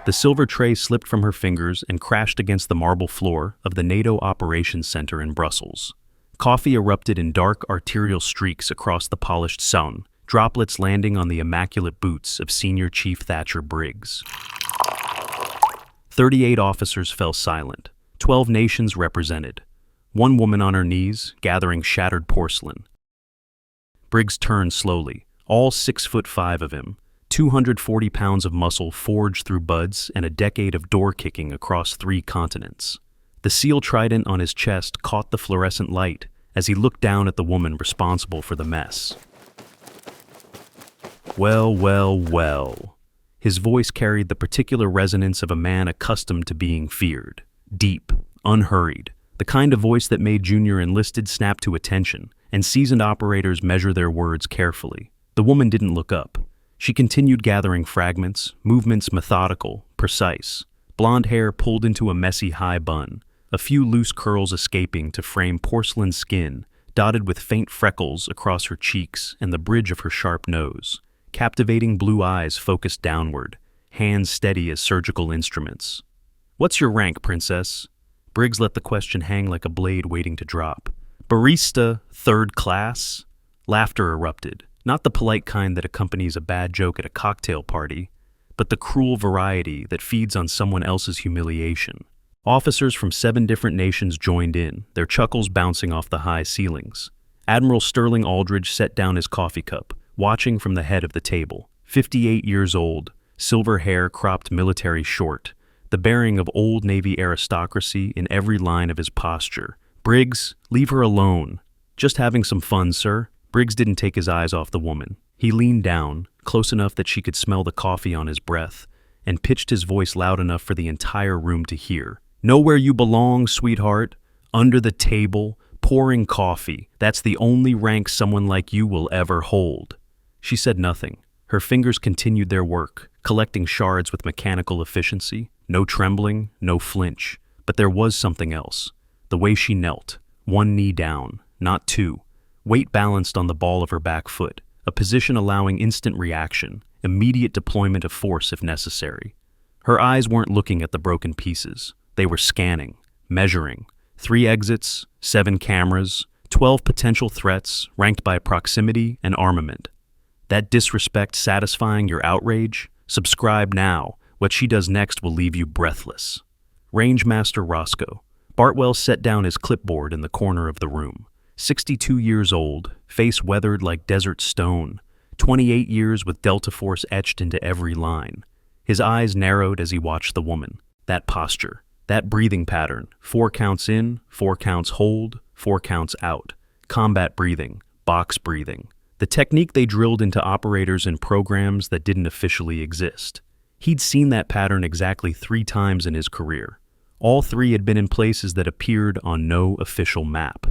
The silver tray slipped from her fingers and crashed against the marble floor of the NATO Operations Center in Brussels. Coffee erupted in dark arterial streaks across the polished Saône, droplets landing on the immaculate boots of Senior Chief Thatcher Briggs. 38 officers fell silent, 12 nations represented. One woman on her knees, gathering shattered porcelain. Briggs turned slowly, all 6'5" of him, 240 pounds of muscle forged through buds and a decade of door-kicking across 3 continents. The seal trident on his chest caught the fluorescent light as he looked down at the woman responsible for the mess. Well, well, well. His voice carried the particular resonance of a man accustomed to being feared. Deep, unhurried, the kind of voice that made junior enlisted snap to attention, and seasoned operators measure their words carefully. The woman didn't look up. She continued gathering fragments, movements methodical, precise. Blonde hair pulled into a messy high bun, a few loose curls escaping to frame porcelain skin, dotted with faint freckles across her cheeks and the bridge of her sharp nose. Captivating blue eyes focused downward, hands steady as surgical instruments. "What's your rank, princess?" Briggs let the question hang like a blade waiting to drop. "Barista, 3rd class?" Laughter erupted, not the polite kind that accompanies a bad joke at a cocktail party, but the cruel variety that feeds on someone else's humiliation. Officers from 7 different nations joined in, their chuckles bouncing off the high ceilings. Admiral Sterling Aldridge set down his coffee cup, watching from the head of the table. 58 years old, silver hair cropped military short, the bearing of old Navy aristocracy in every line of his posture. "Briggs, leave her alone. Just having some fun, sir." Briggs didn't take his eyes off the woman. He leaned down, close enough that she could smell the coffee on his breath, and pitched his voice loud enough for the entire room to hear. "Know where you belong, sweetheart? Under the table, pouring coffee. That's the only rank someone like you will ever hold." She said nothing. Her fingers continued their work, collecting shards with mechanical efficiency. No trembling, no flinch. But there was something else. The way she knelt, one knee down, not 2. Weight balanced on the ball of her back foot, a position allowing instant reaction, immediate deployment of force if necessary. Her eyes weren't looking at the broken pieces. They were scanning, measuring. 3 exits, 7 cameras, 12 potential threats ranked by proximity and armament. That disrespect satisfying your outrage? Subscribe now. What she does next will leave you breathless. Rangemaster Roscoe. Bartwell set down his clipboard in the corner of the room. 62 years old, face weathered like desert stone, 28 years with Delta Force etched into every line. His eyes narrowed as he watched the woman. That posture, that breathing pattern, 4 counts in, 4 counts hold, 4 counts out. Combat breathing, box breathing. The technique they drilled into operators in programs that didn't officially exist. He'd seen that pattern exactly 3 times in his career. All 3 had been in places that appeared on no official map.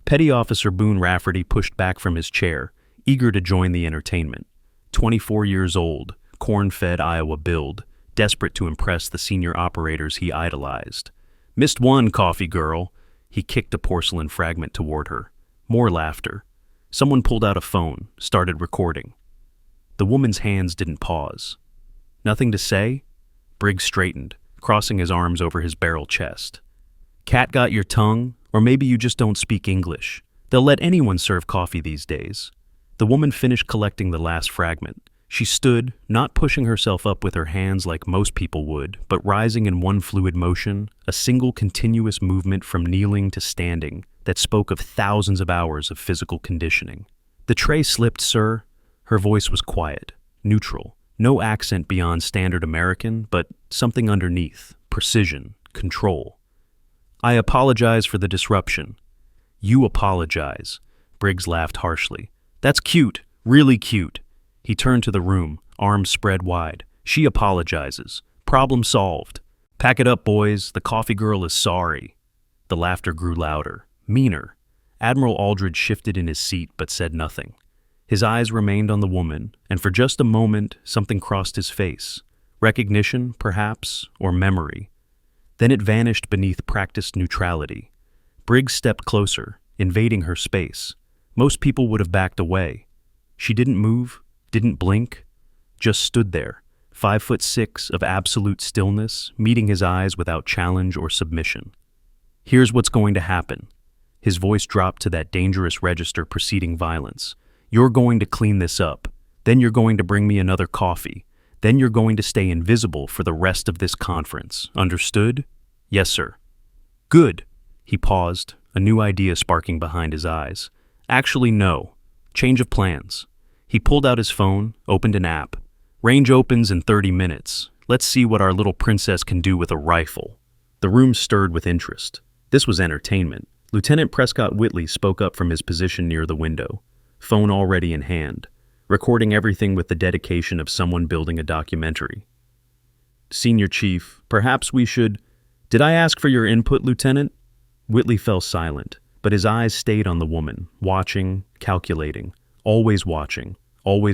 Petty Officer Boone Rafferty pushed back from his chair, eager to join the entertainment. 24 years old, corn-fed Iowa build, desperate to impress the senior operators he idolized. "Missed one, coffee girl." He kicked a porcelain fragment toward her. More laughter. Someone pulled out a phone, started recording. The woman's hands didn't pause. "Nothing to say?" Briggs straightened, crossing his arms over his barrel chest. "Cat got your tongue? Or maybe you just don't speak English. They'll let anyone serve coffee these days." The woman finished collecting the last fragment. She stood, not pushing herself up with her hands like most people would, but rising in one fluid motion, a single continuous movement from kneeling to standing that spoke of thousands of hours of physical conditioning. "The tray slipped, sir." Her voice was quiet, neutral, no accent beyond standard American, but something underneath, precision, control. "I apologize for the disruption." "You apologize." Briggs laughed harshly. "That's cute, really cute." He turned to the room, arms spread wide. "She apologizes. Problem solved. Pack it up, boys. The coffee girl is sorry." The laughter grew louder, meaner. Admiral Aldridge shifted in his seat but said nothing. His eyes remained on the woman, and for just a moment something crossed his face. Recognition, perhaps, or memory. Then it vanished beneath practiced neutrality. Briggs stepped closer, invading her space. Most people would have backed away. She didn't move, didn't blink, just stood there, 5'6", of absolute stillness, meeting his eyes without challenge or submission. Here's what's going to happen. His voice dropped to that dangerous register preceding violence. You're going to clean this up. Then you're going to bring me another coffee. Then you're going to stay invisible for the rest of this conference. Understood? Yes, sir. Good. He paused, a new idea sparking behind his eyes. Actually, no. Change of plans. He pulled out his phone, opened an app. Range opens in 30 minutes. Let's see what our little princess can do with a rifle. The room stirred with interest. This was entertainment. Lieutenant Prescott Whitley spoke up from his position near the window, phone already in hand, recording everything with the dedication of someone building a documentary. Senior Chief, perhaps we should... Did I ask for your input, Lieutenant? Whitley fell silent, but his eyes stayed on the woman, watching, calculating, always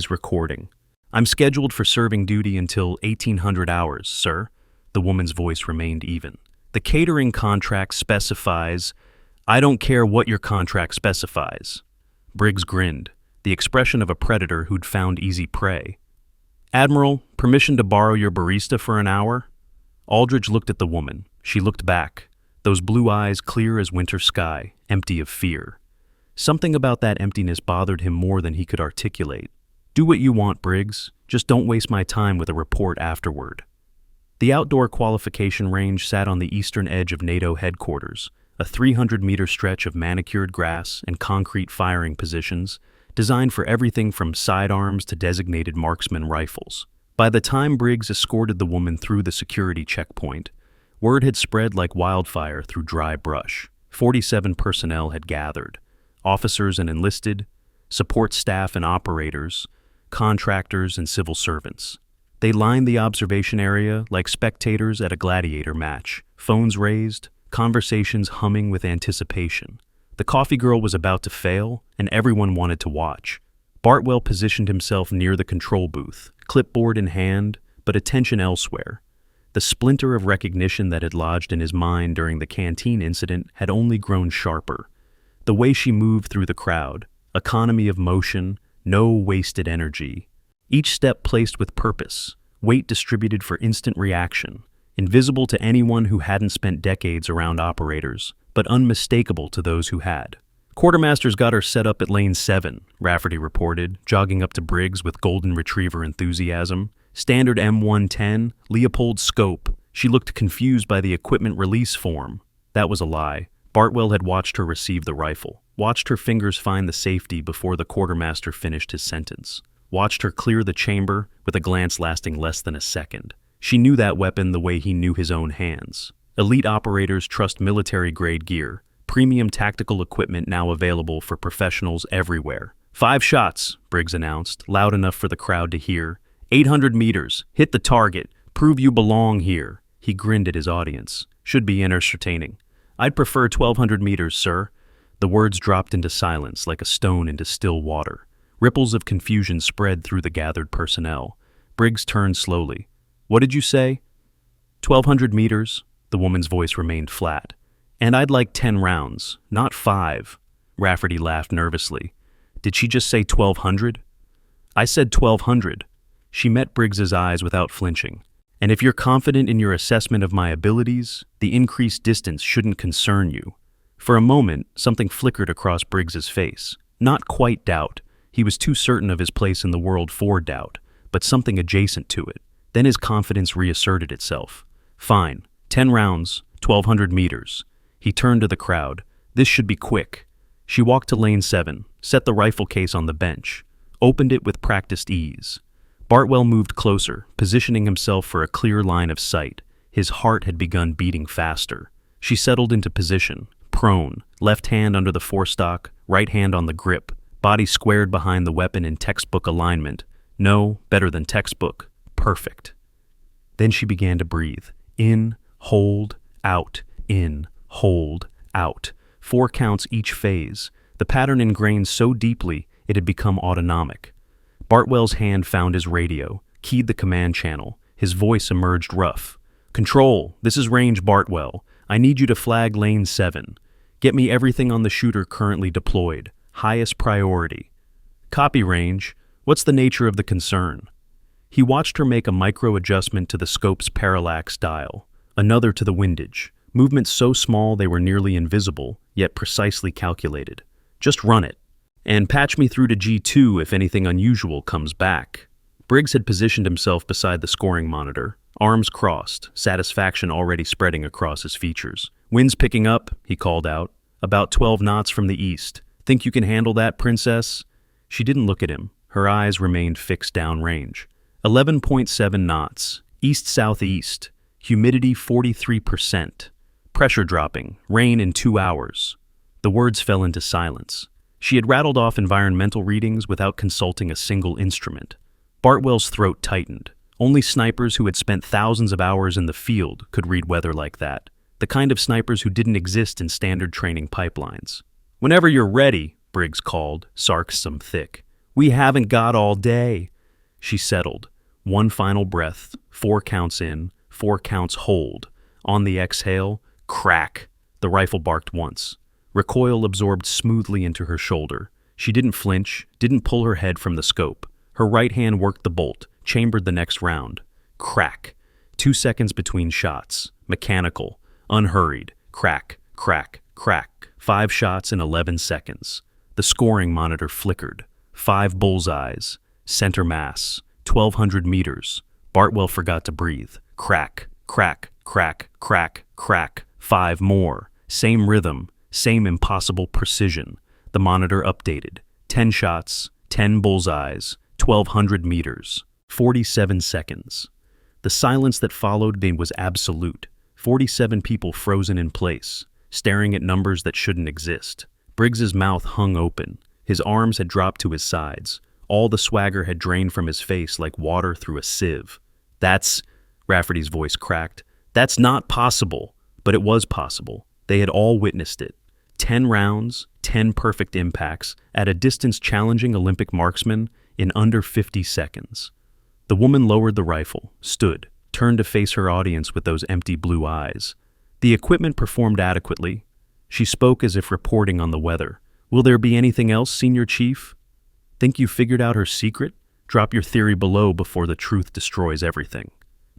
recording. I'm scheduled for serving duty until 1800 hours, sir. The woman's voice remained even. The catering contract specifies... I don't care what your contract specifies. Briggs grinned, the expression of a predator who'd found easy prey. Admiral, permission to borrow your barista for an hour? Aldridge looked at the woman. She looked back, those blue eyes clear as winter sky, empty of fear. Something about that emptiness bothered him more than he could articulate. Do what you want, Briggs. Just don't waste my time with a report afterward. The outdoor qualification range sat on the eastern edge of NATO headquarters, a 300-meter stretch of manicured grass and concrete firing positions, designed for everything from sidearms to designated marksman rifles. By the time Briggs escorted the woman through the security checkpoint, word had spread like wildfire through dry brush. 47 personnel had gathered, officers and enlisted, support staff and operators, contractors and civil servants. They lined the observation area like spectators at a gladiator match, phones raised, conversations humming with anticipation. The coffee girl was about to fail, and everyone wanted to watch. Bartwell positioned himself near the control booth, clipboard in hand, but attention elsewhere. The splinter of recognition that had lodged in his mind during the canteen incident had only grown sharper. The way she moved through the crowd, economy of motion, no wasted energy. Each step placed with purpose, weight distributed for instant reaction, invisible to anyone who hadn't spent decades around operators, but unmistakable to those who had. Quartermaster's got her set up at lane 7, Rafferty reported, jogging up to Briggs with golden retriever enthusiasm. Standard M110, Leopold scope. She looked confused by the equipment release form. That was a lie. Bartwell had watched her receive the rifle, watched her fingers find the safety before the quartermaster finished his sentence, watched her clear the chamber with a glance lasting less than a second. She knew that weapon the way he knew his own hands. Elite operators trust military-grade gear, premium tactical equipment now available for professionals everywhere. 5 shots, Briggs announced, loud enough for the crowd to hear. 800 meters, hit the target, prove you belong here. He grinned at his audience. Should be entertaining. I'd prefer 1200 meters, sir. The words dropped into silence like a stone into still water. Ripples of confusion spread through the gathered personnel. Briggs turned slowly. What did you say? 1200 meters, the woman's voice remained flat. And I'd like 10 rounds, not 5. Rafferty laughed nervously. Did she just say 1200? I said 1200. She met Briggs's eyes without flinching. And if you're confident in your assessment of my abilities, the increased distance shouldn't concern you. For a moment, something flickered across Briggs's face. Not quite doubt. He was too certain of his place in the world for doubt, but something adjacent to it. Then his confidence reasserted itself. Fine. 10 rounds, 1200 meters. He turned to the crowd. This should be quick. She walked to lane 7, set the rifle case on the bench, opened it with practiced ease. Bartwell moved closer, positioning himself for a clear line of sight. His heart had begun beating faster. She settled into position, prone, left hand under the forestock, right hand on the grip, body squared behind the weapon in textbook alignment. No, better than textbook. Perfect. Then she began to breathe. In, hold, out, in, hold, out. 4 counts each phase. The pattern ingrained so deeply it had become autonomic. Bartwell's hand found his radio, keyed the command channel. His voice emerged rough. Control, this is Range Bartwell. I need you to flag lane 7. Get me everything on the shooter currently deployed. Highest priority. Copy, Range. What's the nature of the concern? He watched her make a micro-adjustment to the scope's parallax dial, another to the windage, movements so small they were nearly invisible, yet precisely calculated. Just run it. And patch me through to G2 if anything unusual comes back. Briggs had positioned himself beside the scoring monitor, arms crossed, satisfaction already spreading across his features. Wind's picking up, he called out. About 12 knots from the east. Think you can handle that, princess? She didn't look at him. Her eyes remained fixed downrange. 11.7 knots, east-southeast, humidity 43%, pressure dropping, rain in 2 hours. The words fell into silence. She had rattled off environmental readings without consulting a single instrument. Bartwell's throat tightened. Only snipers who had spent thousands of hours in the field could read weather like that, the kind of snipers who didn't exist in standard training pipelines. Whenever you're ready, Briggs called, sarcasm thick. We haven't got all day. She settled. One final breath, 4 counts in, 4 counts hold. On the exhale, crack. The rifle barked once. Recoil absorbed smoothly into her shoulder. She didn't flinch, didn't pull her head from the scope. Her right hand worked the bolt, chambered the next round. Crack. 2 seconds between shots. Mechanical. Unhurried. Crack, crack, crack. 5 shots in 11 seconds. The scoring monitor flickered. 5 bullseyes. Center mass. 1,200 meters. Bartwell forgot to breathe. Crack, crack, crack, crack, crack. 5 more. Same rhythm, same impossible precision. The monitor updated. 10 shots, 10 bullseyes, 1,200 meters. 47 seconds. The silence that followed was absolute. 47 people frozen in place, staring at numbers that shouldn't exist. Briggs's mouth hung open. His arms had dropped to his sides. All the swagger had drained from his face like water through a sieve. Rafferty's voice cracked. That's not possible. But it was possible. They had all witnessed it. 10 rounds, 10 perfect impacts, at a distance challenging Olympic marksmen in under 50 seconds. The woman lowered the rifle, stood, turned to face her audience with those empty blue eyes. The equipment performed adequately. She spoke as if reporting on the weather. Will there be anything else, Senior Chief? Think you figured out her secret? Drop your theory below before the truth destroys everything.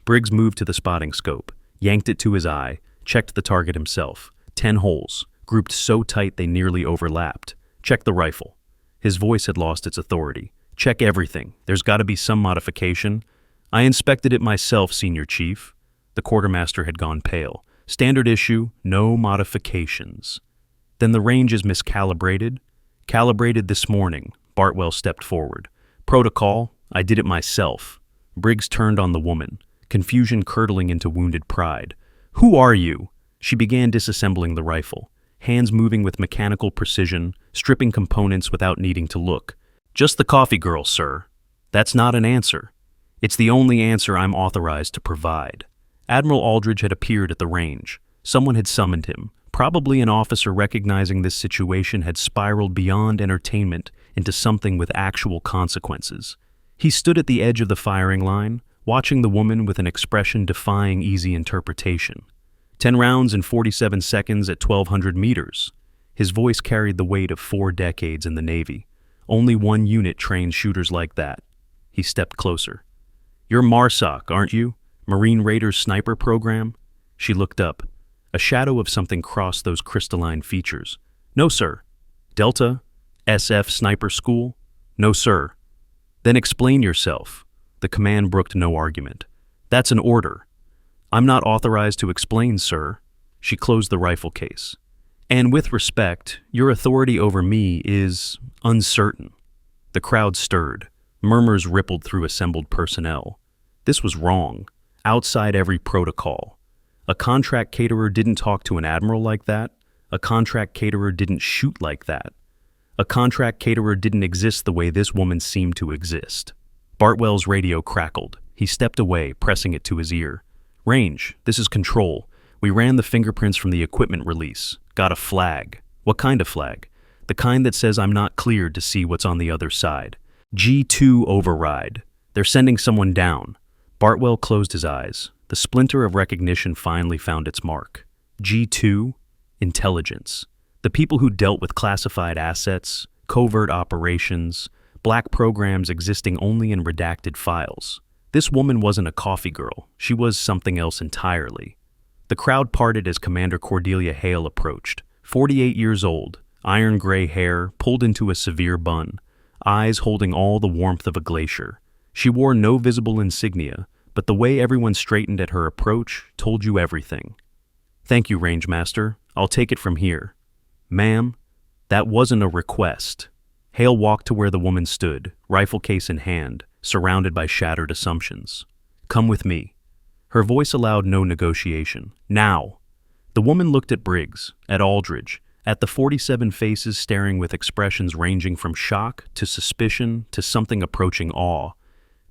Briggs moved to the spotting scope, yanked it to his eye, checked the target himself. 10 holes, grouped so tight they nearly overlapped. Check the rifle. His voice had lost its authority. Check everything. There's got to be some modification. I inspected it myself, Senior Chief. The quartermaster had gone pale. Standard issue, no modifications. Then the range is miscalibrated? Calibrated this morning. Bartwell stepped forward. Protocol, I did it myself. Briggs turned on the woman, confusion curdling into wounded pride. Who are you? She began disassembling the rifle, hands moving with mechanical precision, stripping components without needing to look. Just the coffee girl, sir. That's not an answer. It's the only answer I'm authorized to provide. Admiral Aldridge had appeared at the range. Someone had summoned him. Probably an officer recognizing this situation had spiraled beyond entertainment into something with actual consequences. He stood at the edge of the firing line, watching the woman with an expression defying easy interpretation. 10 rounds in 47 seconds at 1,200 meters. His voice carried the weight of 4 decades in the Navy. Only one unit trains shooters like that. He stepped closer. You're MARSOC, aren't you? Marine Raiders Sniper Program? She looked up. A shadow of something crossed those crystalline features. No, sir. Delta? SF Sniper School? No, sir. Then explain yourself. The command brooked no argument. That's an order. I'm not authorized to explain, sir. She closed the rifle case. And with respect, your authority over me is uncertain. The crowd stirred. Murmurs rippled through assembled personnel. This was wrong. Outside every protocol. A contract caterer didn't talk to an admiral like that. A contract caterer didn't shoot like that. A contract caterer didn't exist the way this woman seemed to exist. Bartwell's radio crackled. He stepped away, pressing it to his ear. Range, this is Control. We ran the fingerprints from the equipment release. Got a flag. What kind of flag? The kind that says I'm not cleared to see what's on the other side. G2 override. They're sending someone down. Bartwell closed his eyes. The splinter of recognition finally found its mark. G2? Intelligence. The people who dealt with classified assets, covert operations, black programs existing only in redacted files. This woman wasn't a coffee girl. She was something else entirely. The crowd parted as Commander Cordelia Hale approached. 48 years old, iron gray hair pulled into a severe bun, eyes holding all the warmth of a glacier. She wore no visible insignia, but the way everyone straightened at her approach told you everything. "Thank you, Rangemaster. I'll take it from here." "Ma'am, that wasn't a request." Hale walked to where the woman stood, rifle case in hand, surrounded by shattered assumptions. "Come with me." Her voice allowed no negotiation. "Now." The woman looked at Briggs, at Aldridge, at the 47 faces staring with expressions ranging from shock to suspicion to something approaching awe.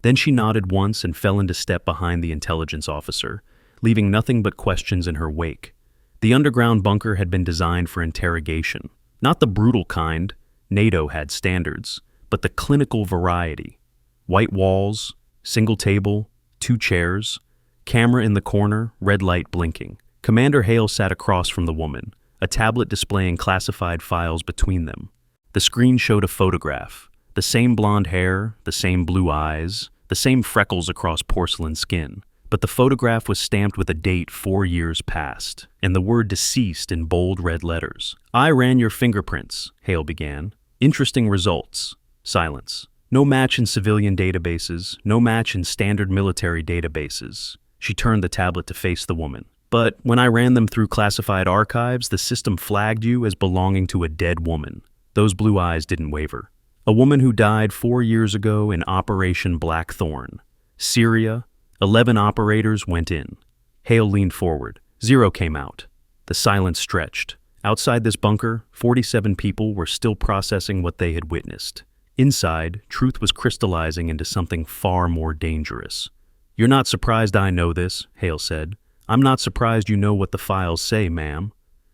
Then she nodded once and fell into step behind the intelligence officer, leaving nothing but questions in her wake. The underground bunker had been designed for interrogation. Not the brutal kind, NATO had standards, but the clinical variety. White walls, single table, 2 chairs, camera in the corner, red light blinking. Commander Hale sat across from the woman, a tablet displaying classified files between them. The screen showed a photograph. The same blonde hair, the same blue eyes, the same freckles across porcelain skin. But the photograph was stamped with a date 4 years past, and the word deceased in bold red letters. "I ran your fingerprints," Hale began. "Interesting results." Silence. "No match in civilian databases, no match in standard military databases." She turned the tablet to face the woman. "But when I ran them through classified archives, the system flagged you as belonging to a dead woman." Those blue eyes didn't waver. "A woman who died 4 years ago in Operation Blackthorn. Syria, 11 operators went in." Hale leaned forward. 0 came out. The silence stretched. Outside this bunker, 47 people were still processing what they had witnessed. Inside, truth was crystallizing into something far more dangerous. "You're not surprised I know this," Hale said. "I'm not surprised you know what the files say, ma'am."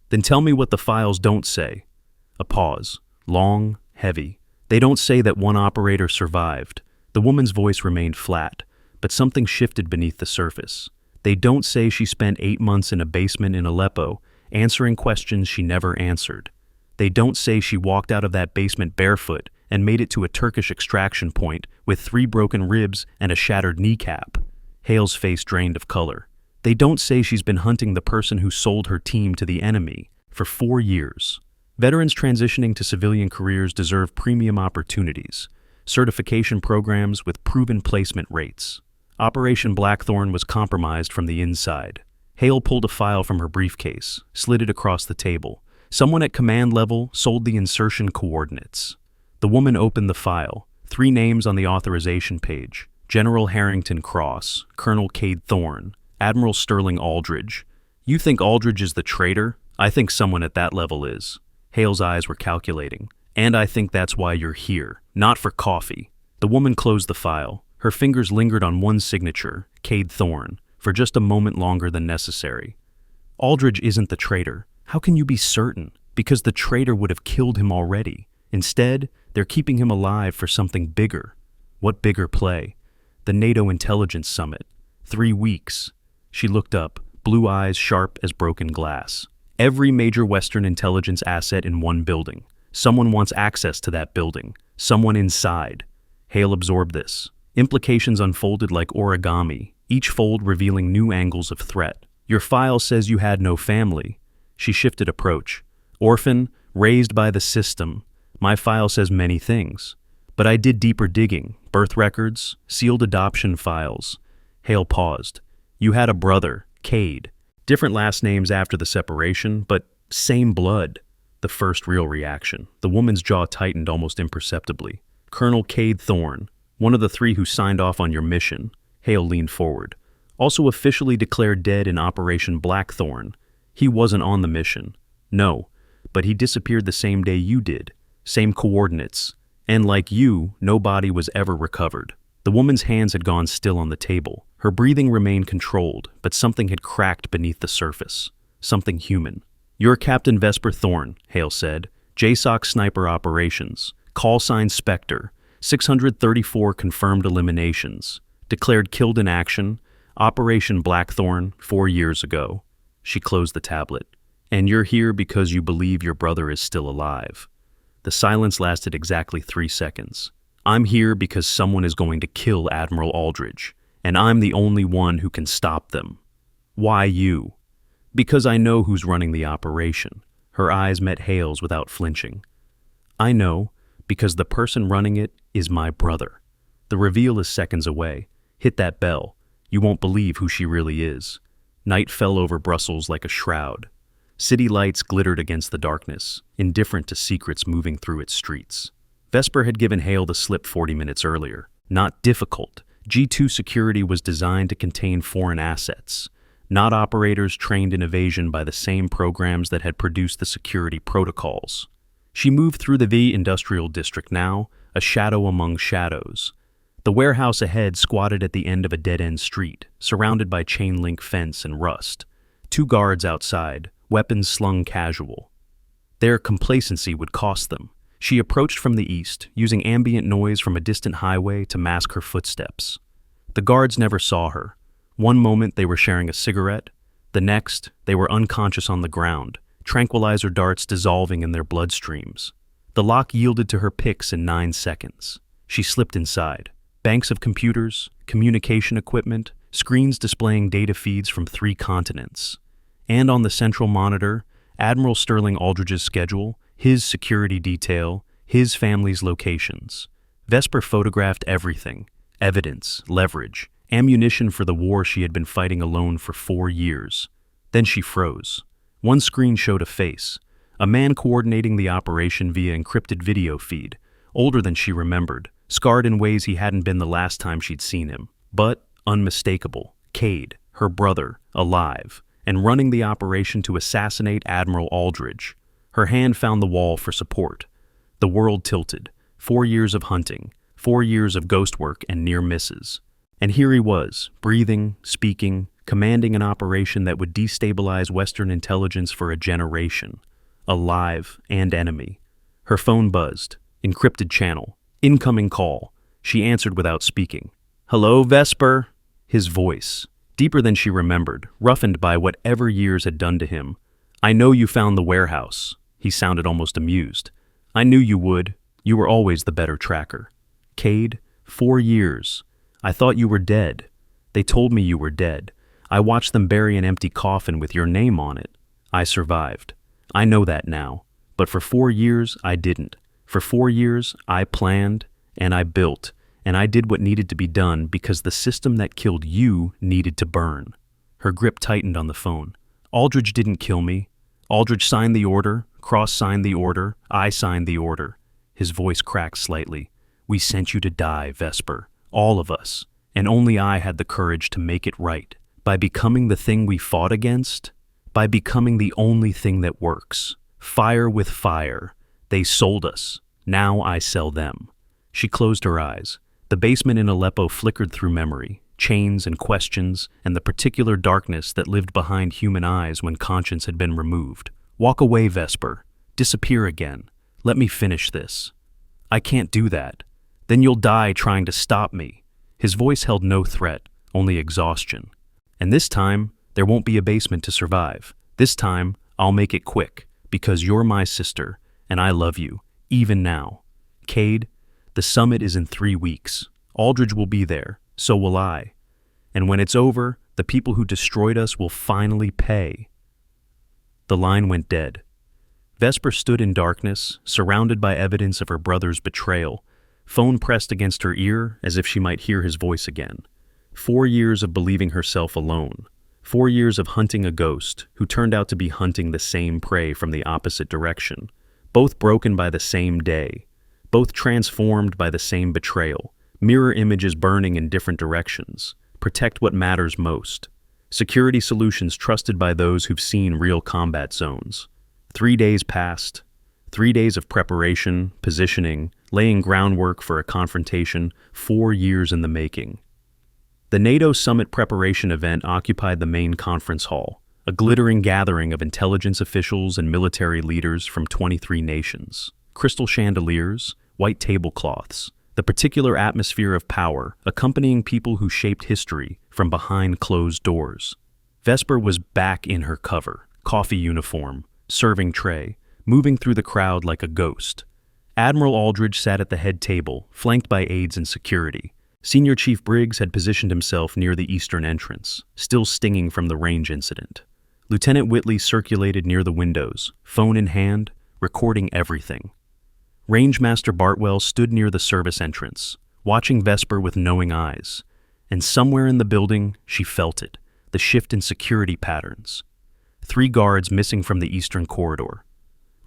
"Then tell me what the files don't say." A pause. Long, heavy. "They don't say that one operator survived." The woman's voice remained flat, but something shifted beneath the surface. "They don't say she spent 8 months in a basement in Aleppo, answering questions she never answered. They don't say she walked out of that basement barefoot and made it to a Turkish extraction point with 3 broken ribs and a shattered kneecap." Hale's face drained of color. "They don't say she's been hunting the person who sold her team to the enemy for 4 years. Veterans transitioning to civilian careers deserve premium opportunities, certification programs with proven placement rates. Operation Blackthorn was compromised from the inside." Hale pulled a file from her briefcase, slid it across the table. "Someone at command level sold the insertion coordinates." The woman opened the file. 3 names on the authorization page: General Harrington Cross, Colonel Cade Thorne, Admiral Sterling Aldridge. "You think Aldridge is the traitor? I think someone at that level is." Hale's eyes were calculating. "And I think that's why you're here, not for coffee." The woman closed the file. Her fingers lingered on one signature, Cade Thorne, for just a moment longer than necessary. "Aldridge isn't the traitor. How can you be certain? Because the traitor would have killed him already. Instead, they're keeping him alive for something bigger." "What bigger play?" "The NATO Intelligence Summit. 3 weeks." She looked up, blue eyes sharp as broken glass. "Every major Western intelligence asset in one building. Someone wants access to that building. Someone inside." Hale absorbed this. Implications unfolded like origami, each fold revealing new angles of threat. "Your file says you had no family." She shifted approach. "Orphan, raised by the system. My file says many things. But I did deeper digging, birth records, sealed adoption files." Hale paused. "You had a brother, Cade. Different last names after the separation, but same blood." The first real reaction. The woman's jaw tightened almost imperceptibly. "Colonel Cade Thorne, one of the 3 who signed off on your mission." Hale leaned forward. "Also officially declared dead in Operation Blackthorn. He wasn't on the mission." "No, but he disappeared the same day you did. Same coordinates. And like you, no body was ever recovered." The woman's hands had gone still on the table. Her breathing remained controlled, but something had cracked beneath the surface. Something human. "You're Captain Vesper Thorne," Hale said. "JSOC Sniper Operations. Call sign Spectre. 634 confirmed eliminations. Declared killed in action. Operation Blackthorn 4 years ago." She closed the tablet. "And you're here because you believe your brother is still alive." The silence lasted exactly 3 seconds. "I'm here because someone is going to kill Admiral Aldridge. and I'm the only one who can stop them. Why you? Because I know who's running the operation. Her eyes met Hale's without flinching. I know, because the person running it is my brother. The reveal is seconds away. Hit that bell. You won't believe who she really is. Night fell over Brussels like a shroud. City lights glittered against the darkness, indifferent to secrets moving through its streets. Vesper had given Hale the slip 40 minutes earlier. Not difficult. G2 security was designed to contain foreign assets, not operators trained in evasion by the same programs that had produced the security protocols. She moved through the V Industrial District now, a shadow among shadows. The warehouse ahead squatted at the end of a dead-end street, surrounded by chain-link fence and rust. 2 guards outside, weapons slung casual. Their complacency would cost them. She approached from the east, using ambient noise from a distant highway to mask her footsteps. The guards never saw her. One moment they were sharing a cigarette. The next, they were unconscious on the ground, tranquilizer darts dissolving in their bloodstreams. The lock yielded to her picks in 9 seconds. She slipped inside. Banks of computers, communication equipment, screens displaying data feeds from 3 continents. And on the central monitor, Admiral Sterling Aldridge's schedule, his security detail, his family's locations. Vesper photographed everything: evidence, leverage, ammunition for the war she had been fighting alone for 4 years. Then she froze. One screen showed a face, a man coordinating the operation via encrypted video feed, older than she remembered, scarred in ways he hadn't been the last time she'd seen him, but unmistakable. Cade, her brother, alive, and running the operation to assassinate Admiral Aldridge. Her hand found the wall for support. The world tilted. 4 years of hunting, 4 years of ghost work and near misses. And here he was, breathing, speaking, commanding an operation that would destabilize Western intelligence for a generation. Alive and enemy. Her phone buzzed. Encrypted channel. Incoming call. She answered without speaking. "Hello, Vesper?" His voice, deeper than she remembered, roughened by whatever years had done to him. "I know you found the warehouse." He sounded almost amused. "I knew you would. You were always the better tracker." "Cade, 4 years. I thought you were dead. They told me you were dead. I watched them bury an empty coffin with your name on it. I survived. I know that now. But for 4 years, I didn't. For 4 years, I planned, and I built, and I did what needed to be done because the system that killed you needed to burn." Her grip tightened on the phone. "Aldridge didn't kill me. Aldridge signed the order, Cross signed the order, I signed the order." His voice cracked slightly. "We sent you to die, Vesper. All of us. And only I had the courage to make it right. By becoming the thing we fought against. By becoming the only thing that works. Fire with fire. They sold us. Now I sell them." She closed her eyes. The basement in Aleppo flickered through memory, chains and questions, and the particular darkness that lived behind human eyes when conscience had been removed. "Walk away, Vesper. Disappear again. Let me finish this." "I can't do that. Then you'll die trying to stop me." His voice held no threat, only exhaustion. "And this time, there won't be a basement to survive. This time, I'll make it quick, because you're my sister, and I love you, even now. Cade, the summit is in 3 weeks. Aldridge will be there, so will I. And when it's over, the people who destroyed us will finally pay." The line went dead. Vesper stood in darkness, surrounded by evidence of her brother's betrayal, phone pressed against her ear as if she might hear his voice again. 4 years of believing herself alone. 4 years of hunting a ghost who turned out to be hunting the same prey from the opposite direction, both broken by the same day, both transformed by the same betrayal, mirror images burning in different directions. Protect what matters most. Security solutions trusted by those who've seen real combat zones. 3 days passed. 3 days of preparation, positioning, laying groundwork for a confrontation, 4 years in the making. The NATO summit preparation event occupied the main conference hall, a glittering gathering of intelligence officials and military leaders from 23 nations. Crystal chandeliers, white tablecloths, the particular atmosphere of power accompanying people who shaped history from behind closed doors. Vesper was back in her cover, coffee uniform, serving tray, moving through the crowd like a ghost. Admiral Aldridge sat at the head table, flanked by aides and security. Senior Chief Briggs had positioned himself near the eastern entrance, still stinging from the range incident. Lieutenant Whitley circulated near the windows, phone in hand, recording everything. Rangemaster Bartwell stood near the service entrance, watching Vesper with knowing eyes. And somewhere in the building, she felt it, the shift in security patterns. 3 guards missing from the eastern corridor.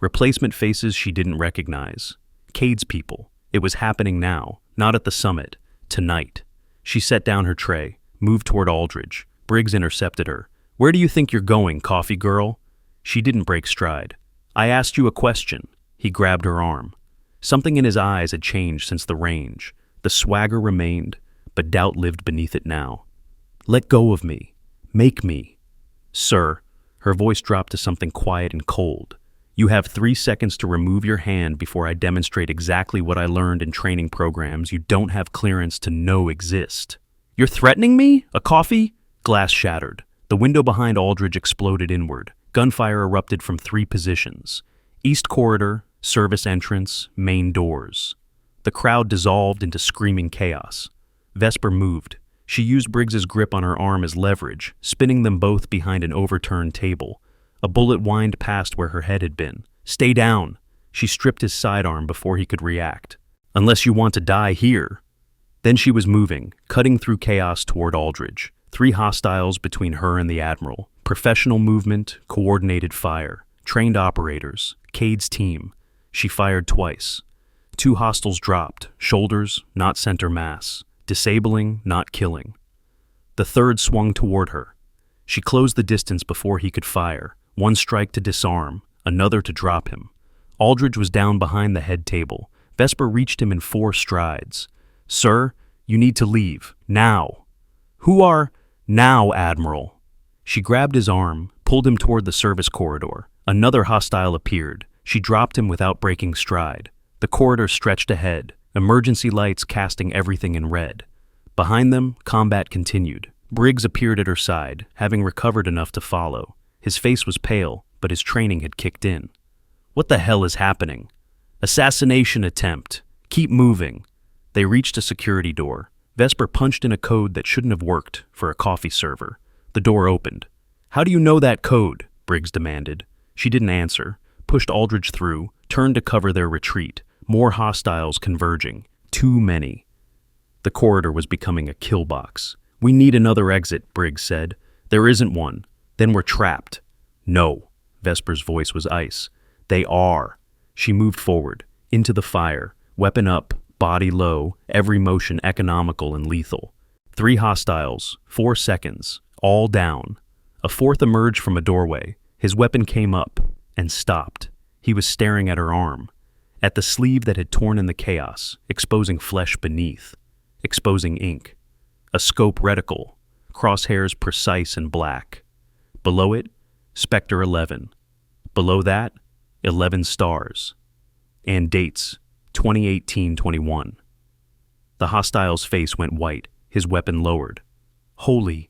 Replacement faces she didn't recognize. Cade's people. It was happening now, not at the summit. Tonight. She set down her tray, moved toward Aldridge. Briggs intercepted her. "Where do you think you're going, coffee girl?" She didn't break stride. "I asked you a question." He grabbed her arm. Something in his eyes had changed since the range. The swagger remained, but doubt lived beneath it now. "Let go of me. Make me." "Sir," her voice dropped to something quiet and cold. "You have 3 seconds to remove your hand before I demonstrate exactly what I learned in training programs you don't have clearance to know exist." "You're threatening me? A coffee?" Glass shattered. The window behind Aldridge exploded inward. Gunfire erupted from 3 positions. East corridor, service entrance, main doors. The crowd dissolved into screaming chaos. Vesper moved. She used Briggs's grip on her arm as leverage, spinning them both behind an overturned table. A bullet whined past where her head had been. "Stay down!" She stripped his sidearm before he could react. "Unless you want to die here." Then she was moving, cutting through chaos toward Aldridge. 3 hostiles between her and the Admiral. Professional movement, coordinated fire. Trained operators. Cade's team. She fired twice. 2 hostiles dropped. Shoulders, not center mass. Disabling, not killing. The 3rd swung toward her. She closed the distance before he could fire. 1 strike to disarm, another to drop him. Aldridge was down behind the head table. Vesper reached him in 4 strides. "Sir, you need to leave. Now." "Who are—" "Now, Admiral." She grabbed his arm, pulled him toward the service corridor. Another hostile appeared. She dropped him without breaking stride. The corridor stretched ahead, emergency lights casting everything in red. Behind them, combat continued. Briggs appeared at her side, having recovered enough to follow. His face was pale, but his training had kicked in. "What the hell is happening?" "Assassination attempt. Keep moving." They reached a security door. Vesper punched in a code that shouldn't have worked for a coffee server. The door opened. "How do you know that code?" Briggs demanded. She didn't answer, pushed Aldridge through, turned to cover their retreat. More hostiles converging. Too many. The corridor was becoming a kill box. "We need another exit," Briggs said. "There isn't one. Then we're trapped." "No." Vesper's voice was ice. "They are." She moved forward, into the fire, weapon up, body low, every motion economical and lethal. 3 hostiles, 4 seconds, all down. A 4th emerged from a doorway. His weapon came up and stopped. He was staring at her arm, at the sleeve that had torn in the chaos, exposing flesh beneath, exposing ink. A scope reticle, crosshairs precise and black. Below it, Spectre 11. Below that, 11 stars. And dates, 2018-21. The hostile's face went white, his weapon lowered. "Holy."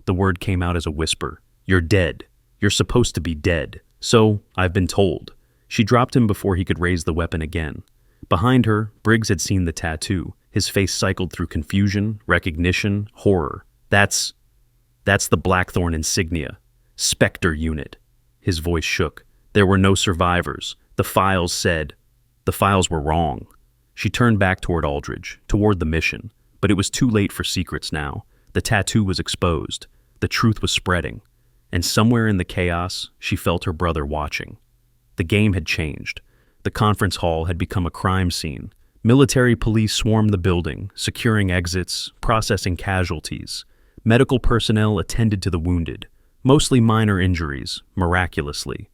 The word came out as a whisper. "You're dead. You're supposed to be dead. So, I've been told." She dropped him before he could raise the weapon again. Behind her, Briggs had seen the tattoo. His face cycled through confusion, recognition, horror. That's the Blackthorn insignia. Spectre unit. His voice shook. There were no survivors. The files said. The files were wrong. She turned back toward Aldridge, toward the mission. But it was too late for secrets now. The tattoo was exposed. The truth was spreading. And somewhere in the chaos, she felt her brother watching. The game had changed. The conference hall had become a crime scene. Military police swarmed the building, securing exits, processing casualties. Medical personnel attended to the wounded, mostly minor injuries, miraculously.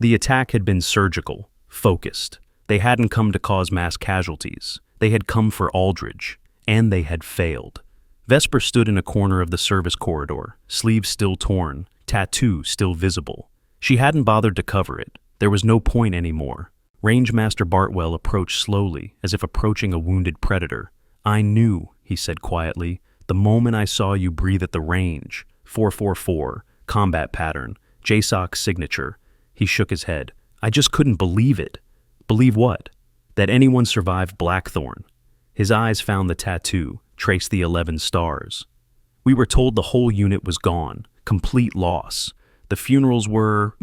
The attack had been surgical, focused. They hadn't come to cause mass casualties. They had come for Aldridge, and they had failed. Vesper stood in a corner of the service corridor, sleeves still torn, tattoo still visible. She hadn't bothered to cover it. There was no point anymore. Rangemaster Bartwell approached slowly, as if approaching a wounded predator. "I knew," he said quietly, "the moment I saw you breathe at the range. 444, combat pattern, JSOC signature." He shook his head. "I just couldn't believe it." "Believe what?" "That anyone survived Blackthorn." His eyes found the tattoo, trace the 11 stars. We were told the whole unit was gone, complete loss. The funerals were...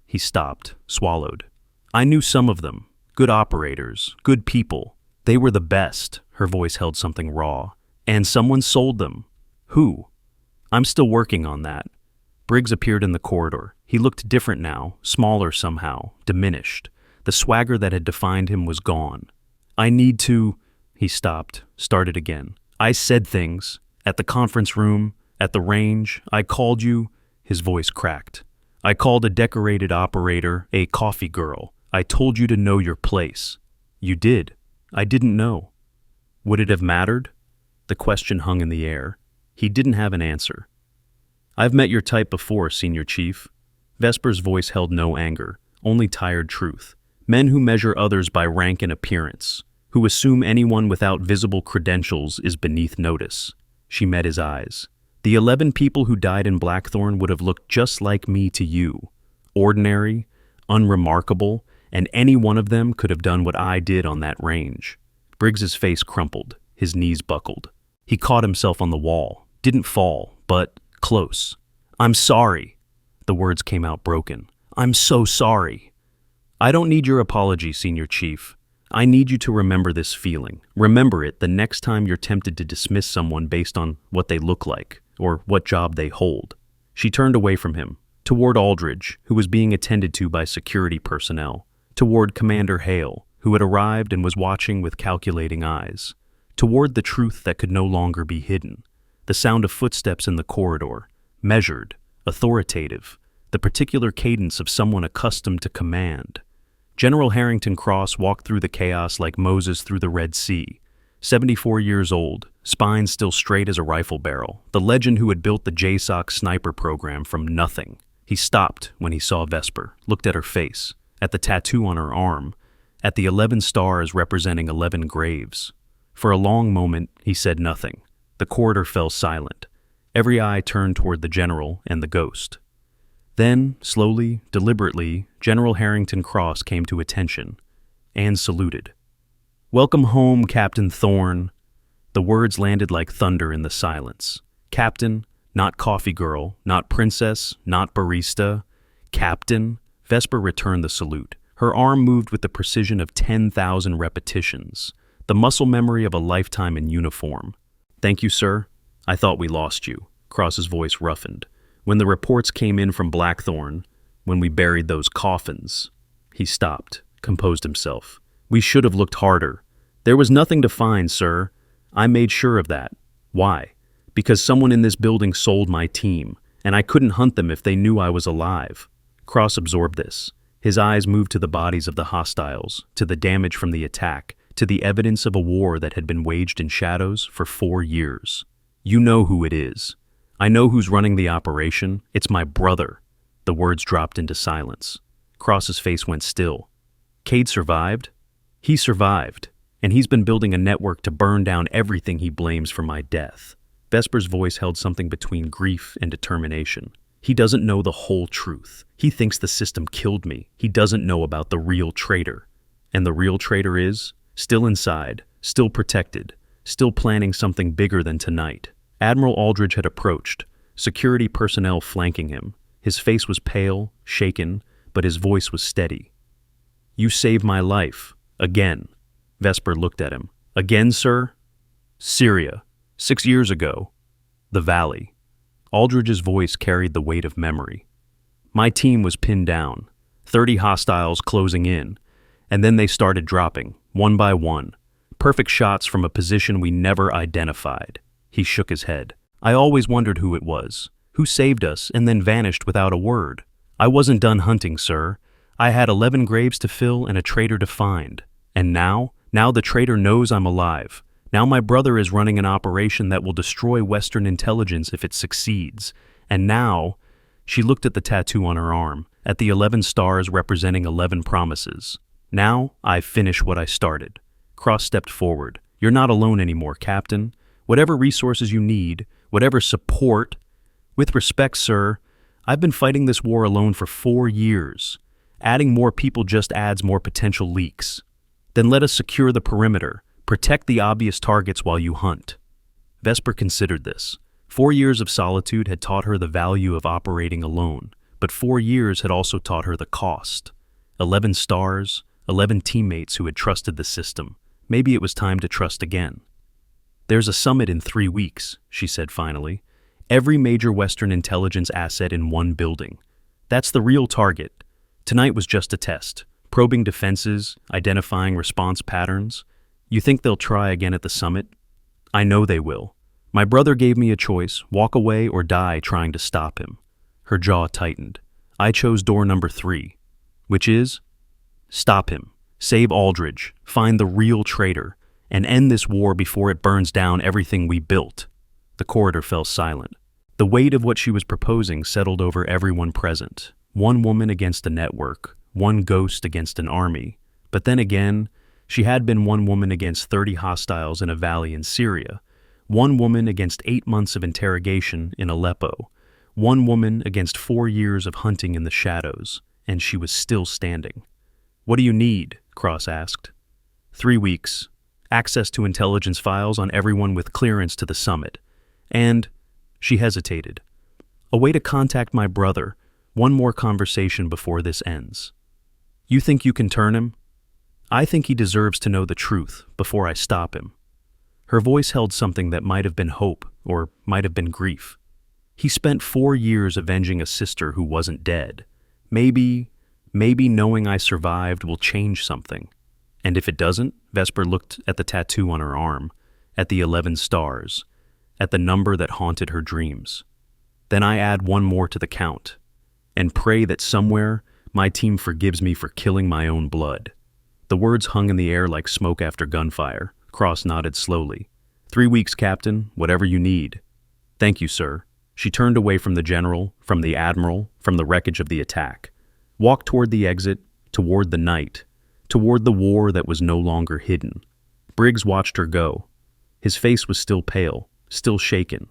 He stopped, swallowed. I knew some of them. Good operators, good people. They were the best. Her voice held something raw. And someone sold them. Who? I'm still working on that. Briggs appeared in the corridor. He looked different now, smaller somehow, diminished. The swagger that had defined him was gone. I need to... He stopped, started again. I said things. At the conference room, at the range, I called you... His voice cracked. I called a decorated operator a coffee girl. I told you to know your place. You did. I didn't know. Would it have mattered? The question hung in the air. He didn't have an answer. I've met your type before, Senior Chief. Vesper's voice held no anger, only tired truth. Men who measure others by rank and appearance, who assume anyone without visible credentials is beneath notice. She met his eyes. The 11 people who died in Blackthorn would have looked just like me to you. Ordinary, unremarkable, and any one of them could have done what I did on that range. Briggs's face crumpled, his knees buckled. He caught himself on the wall, didn't fall, but close. I'm sorry. The words came out broken. I'm so sorry. I don't need your apology, Senior Chief. I need you to remember this feeling. Remember it the next time you're tempted to dismiss someone based on what they look like or what job they hold. She turned away from him, toward Aldridge, who was being attended to by security personnel, toward Commander Hale, who had arrived and was watching with calculating eyes, toward the truth that could no longer be hidden, the sound of footsteps in the corridor, measured, authoritative, the particular cadence of someone accustomed to command. General Harrington Cross walked through the chaos like Moses through the Red Sea, 74 years old, spine still straight as a rifle barrel, the legend who had built the JSOC sniper program from nothing. He stopped when he saw Vesper, looked at her face, at the tattoo on her arm, at the 11 stars representing 11 graves. For a long moment, he said nothing. The corridor fell silent. Every eye turned toward the general and the ghost. Then, slowly, deliberately, General Harrington Cross came to attention and saluted. Welcome home, Captain Thorne. The words landed like thunder in the silence. Captain, not coffee girl, not princess, not barista. Captain. Vesper returned the salute. Her arm moved with the precision of 10,000 repetitions, the muscle memory of a lifetime in uniform. Thank you, sir. I thought we lost you. Cross's voice roughened. When the reports came in from Blackthorn, when we buried those coffins. He stopped, composed himself. We should have looked harder. There was nothing to find, sir. I made sure of that. Why? Because someone in this building sold my team, and I couldn't hunt them if they knew I was alive. Cross absorbed this. His eyes moved to the bodies of the hostiles, to the damage from the attack, to the evidence of a war that had been waged in shadows for 4 years. You know who it is. I know who's running the operation. It's my brother. The words dropped into silence. Cross's face went still. Cade survived? He survived, and he's been building a network to burn down everything he blames for my death. Vesper's voice held something between grief and determination. He doesn't know the whole truth. He thinks the system killed me. He doesn't know about the real traitor. And the real traitor is still inside, still protected, still planning something bigger than tonight. Admiral Aldridge had approached, security personnel flanking him. His face was pale, shaken, but his voice was steady. You saved my life. Again. Vesper looked at him. Again, sir? Syria. 6 years ago. The Valley. Aldridge's voice carried the weight of memory. My team was pinned down, 30 hostiles closing in, and then they started dropping, one by one. Perfect shots from a position we never identified. He shook his head. I always wondered who it was, who saved us and then vanished without a word. I wasn't done hunting, sir. I had 11 graves to fill and a traitor to find. And now the traitor knows I'm alive. Now my brother is running an operation that will destroy Western intelligence if it succeeds. And now, she looked at the tattoo on her arm, at the 11 stars representing 11 promises. Now, I finish what I started. Cross stepped forward. You're not alone anymore, Captain. Whatever resources you need, whatever support. With respect, sir, I've been fighting this war alone for 4 years. Adding more people just adds more potential leaks. Then let us secure the perimeter. Protect the obvious targets while you hunt. Vesper considered this. 4 years of solitude had taught her the value of operating alone, but 4 years had also taught her the cost. 11 stars, 11 teammates who had trusted the system. Maybe it was time to trust again. "There's a summit in 3 weeks," she said finally. "Every major Western intelligence asset in one building. That's the real target. Tonight was just a test, probing defenses, identifying response patterns. You think they'll try again at the summit? I know they will. My brother gave me a choice, walk away or die trying to stop him." Her jaw tightened. "I chose door number 3. Which is? Stop him. Save Aldridge. Find the real traitor. And end this war before it burns down everything we built." The corridor fell silent. The weight of what she was proposing settled over everyone present. One woman against a network, one ghost against an army. But then again, she had been one woman against 30 hostiles in a valley in Syria, one woman against 8 months of interrogation in Aleppo, one woman against 4 years of hunting in the shadows, and she was still standing. "What do you need?" Cross asked. 3 weeks. Access to intelligence files on everyone with clearance to the summit. And, she hesitated, a way to contact my brother. One more conversation before this ends. "You think you can turn him?" "I think he deserves to know the truth before I stop him." Her voice held something that might have been hope or might have been grief. "He spent 4 years avenging a sister who wasn't dead. Maybe knowing I survived will change something. And if it doesn't," Vesper looked at the tattoo on her arm, at the 11 stars, at the number that haunted her dreams. "Then I add one more to the count, and pray that somewhere my team forgives me for killing my own blood." The words hung in the air like smoke after gunfire. Cross nodded slowly. 3 weeks, Captain, whatever you need." "Thank you, sir." She turned away from the general, from the admiral, from the wreckage of the attack. Walked toward the exit, toward the night, toward the war that was no longer hidden. Briggs watched her go. His face was still pale, still shaken,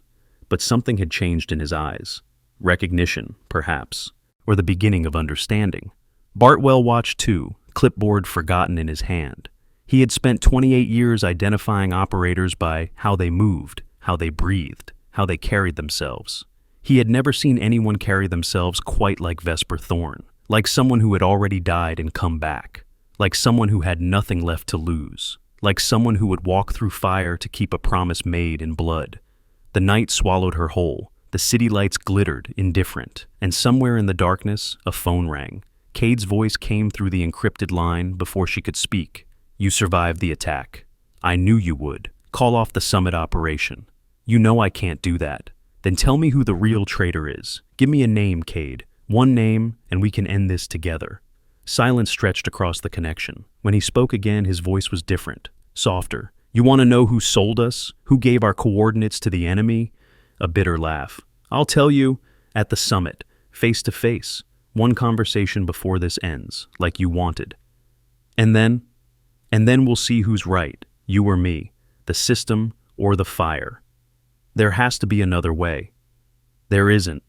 but something had changed in his eyes. Recognition, perhaps, or the beginning of understanding. Bartwell watched too, clipboard forgotten in his hand. He had spent 28 years identifying operators by how they moved, how they breathed, how they carried themselves. He had never seen anyone carry themselves quite like Vesper Thorn, like someone who had already died and come back, like someone who had nothing left to lose, like someone who would walk through fire to keep a promise made in blood. The night swallowed her whole. The city lights glittered, indifferent, and somewhere in the darkness, a phone rang. Cade's voice came through the encrypted line before she could speak. "You survived the attack. I knew you would. Call off the summit operation." "You know I can't do that." "Then tell me who the real traitor is. Give me a name, Cade. One name, and we can end this together." Silence stretched across the connection. When he spoke again, his voice was different, softer. "You want to know who sold us? Who gave our coordinates to the enemy?" A bitter laugh. "I'll tell you, at the summit, face to face. One conversation before this ends, like you wanted. And then we'll see who's right, you or me, the system or the fire. There has to be another way." "There isn't."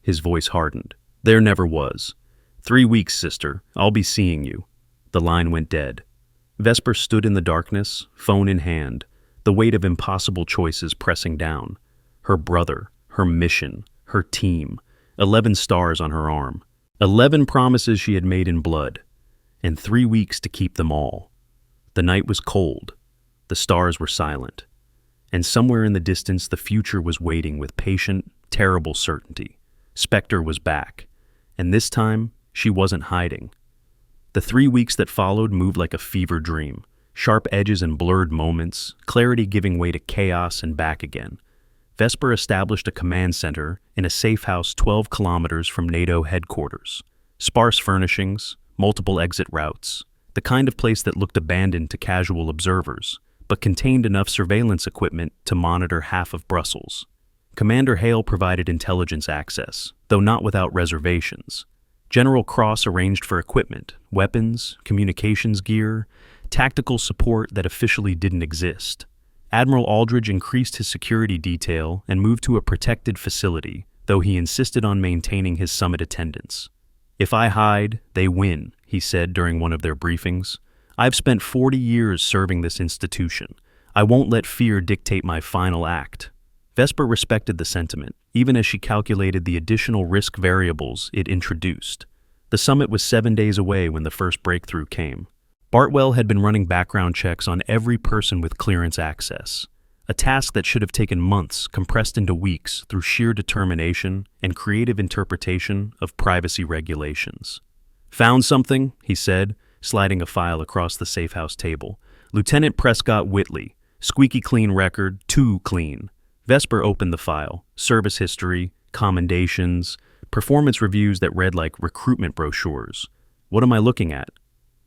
His voice hardened. "There never was. 3 weeks, sister. I'll be seeing you." The line went dead. Vesper stood in the darkness, phone in hand, the weight of impossible choices pressing down. Her brother, her mission, her team, 11 stars on her arm. 11 promises she had made in blood, and 3 weeks to keep them all. The night was cold. The stars were silent. And somewhere in the distance, the future was waiting with patient, terrible certainty. Spectre was back. And this time, she wasn't hiding. The 3 weeks that followed moved like a fever dream. Sharp edges and blurred moments, clarity giving way to chaos and back again. Vesper established a command center in a safe house 12 kilometers from NATO headquarters. Sparse furnishings, multiple exit routes, the kind of place that looked abandoned to casual observers, but contained enough surveillance equipment to monitor half of Brussels. Commander Hale provided intelligence access, though not without reservations. General Cross arranged for equipment, weapons, communications gear, tactical support that officially didn't exist. Admiral Aldridge increased his security detail and moved to a protected facility, though he insisted on maintaining his summit attendance. "If I hide, they win," he said during one of their briefings. "I've spent 40 years serving this institution. I won't let fear dictate my final act. Vesper respected the sentiment, even as she calculated the additional risk variables it introduced. The summit was 7 days away when the first breakthrough came. Bartwell had been running background checks on every person with clearance access, a task that should have taken months compressed into weeks through sheer determination and creative interpretation of privacy regulations. "Found something," he said, sliding a file across the safehouse table. "Lieutenant Prescott Whitley. Squeaky clean record, too clean." Vesper opened the file. Service history, commendations, performance reviews that read like recruitment brochures. What am I looking at?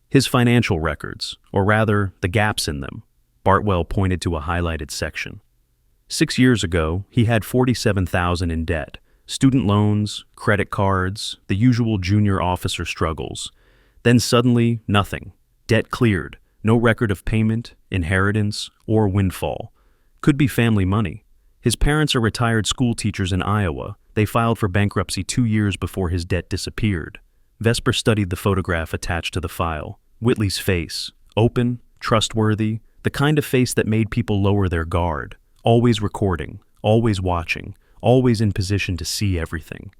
His financial records, or rather, the gaps in them. Bartwell pointed to a highlighted section. 6 years ago, he had $47,000 in debt. Student loans, credit cards, the usual junior officer struggles. Then suddenly, nothing. Debt cleared. No record of payment, inheritance, or windfall. Could be family money. His parents are retired school teachers in Iowa. They filed for bankruptcy 2 years before his debt disappeared. Vesper studied the photograph attached to the file. Whitley's face. Open, trustworthy, the kind of face that made people lower their guard. Always recording, always watching, always in position to see everything.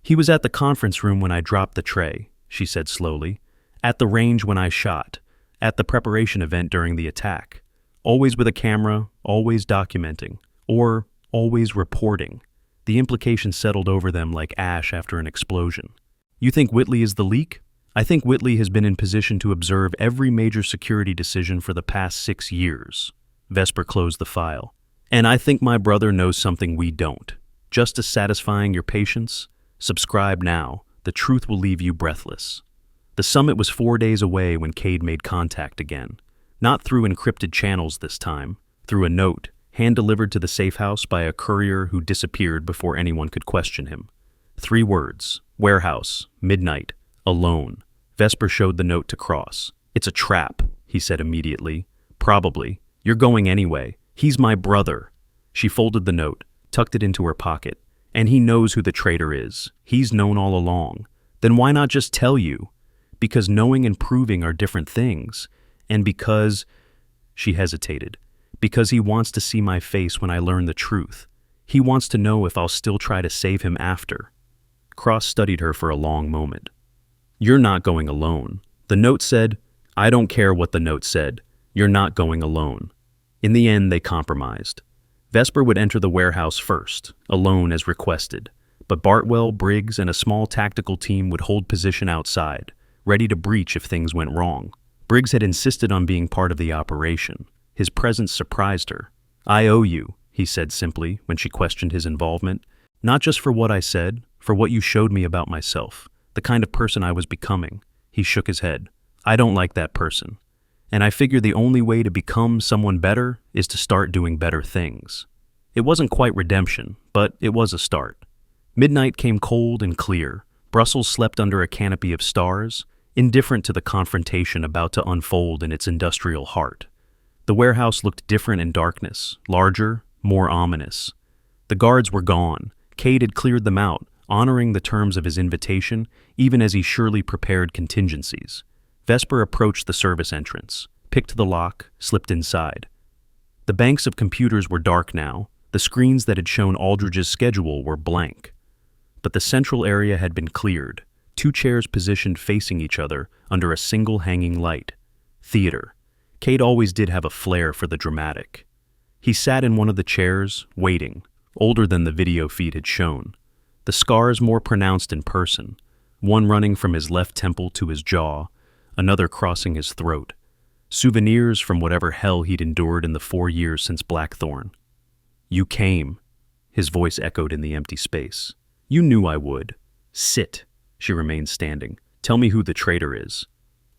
"He was at the conference room when I dropped the tray," she said slowly. "At the range when I shot. At the preparation event during the attack. Always with a camera, always documenting. Or always reporting." The implication settled over them like ash after an explosion. "You think Whitley is the leak?" "I think Whitley has been in position to observe every major security decision for the past 6 years. Vesper closed the file. "And I think my brother knows something we don't. Justice satisfying your patience? Subscribe now. The truth will leave you breathless." The summit was 4 days away when Cade made contact again. Not through encrypted channels this time, through a note, hand-delivered to the safehouse by a courier who disappeared before anyone could question him. 3 words. Warehouse. Midnight. Alone. Vesper showed the note to Cross. "It's a trap," he said immediately. "Probably. You're going anyway. He's my brother." She folded the note, tucked it into her pocket. "And he knows who the traitor is. He's known all along. Then why not just tell you? Because knowing and proving are different things. And because—" She hesitated. "Because he wants to see my face when I learn the truth. He wants to know if I'll still try to save him after." Cross studied her for a long moment. "You're not going alone." The note said, "I don't care what the note said. You're not going alone." In the end, they compromised. Vesper would enter the warehouse first, alone as requested, but Bartwell, Briggs, and a small tactical team would hold position outside, ready to breach if things went wrong. Briggs had insisted on being part of the operation. His presence surprised her. "I owe you," he said simply when she questioned his involvement. "Not just for what I said, for what you showed me about myself, the kind of person I was becoming." He shook his head. "I don't like that person. And I figure the only way to become someone better is to start doing better things." It wasn't quite redemption, but it was a start. Midnight came cold and clear. Brussels slept under a canopy of stars, indifferent to the confrontation about to unfold in its industrial heart. The warehouse looked different in darkness, larger, more ominous. The guards were gone. Cade had cleared them out, honoring the terms of his invitation, even as he surely prepared contingencies. Vesper approached the service entrance, picked the lock, slipped inside. The banks of computers were dark now. The screens that had shown Aldridge's schedule were blank. But the central area had been cleared, 2 chairs positioned facing each other under a single hanging light. Theater. Cade always did have a flair for the dramatic. He sat in one of the chairs, waiting, older than the video feed had shown. The scars more pronounced in person, one running from his left temple to his jaw, another crossing his throat. Souvenirs from whatever hell he'd endured in the 4 years since Blackthorn. "You came," his voice echoed in the empty space. "You knew I would." "Sit." She remained standing. "Tell me who the traitor is."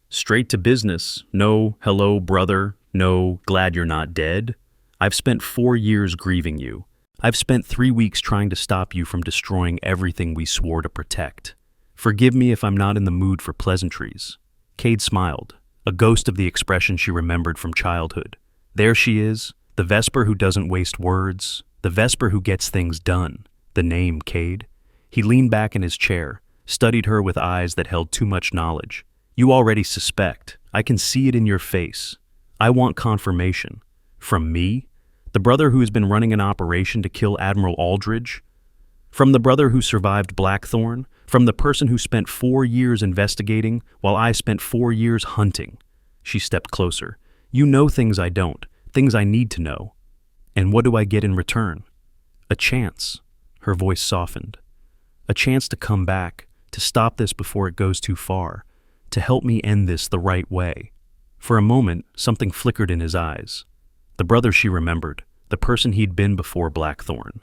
"Straight to business. No, hello, brother. No, glad you're not dead. I've spent 4 years grieving you. I've spent 3 weeks trying to stop you from destroying everything we swore to protect. Forgive me if I'm not in the mood for pleasantries." Cade smiled, a ghost of the expression she remembered from childhood. There she is, the Vesper who doesn't waste words, the Vesper who gets things done. The name, Cade. He leaned back in his chair, studied her with eyes that held too much knowledge. "You already suspect. I can see it in your face. I want confirmation." From me? The brother who has been running an operation to kill Admiral Aldridge? From the brother who survived Blackthorn? From the person who spent 4 years investigating while I spent 4 years hunting? She stepped closer. You know things I don't, things I need to know. And what do I get in return? A chance. Her voice softened. A chance to come back, to stop this before it goes too far, to help me end this the right way. For a moment, something flickered in his eyes. The brother she remembered, the person he'd been before Blackthorn.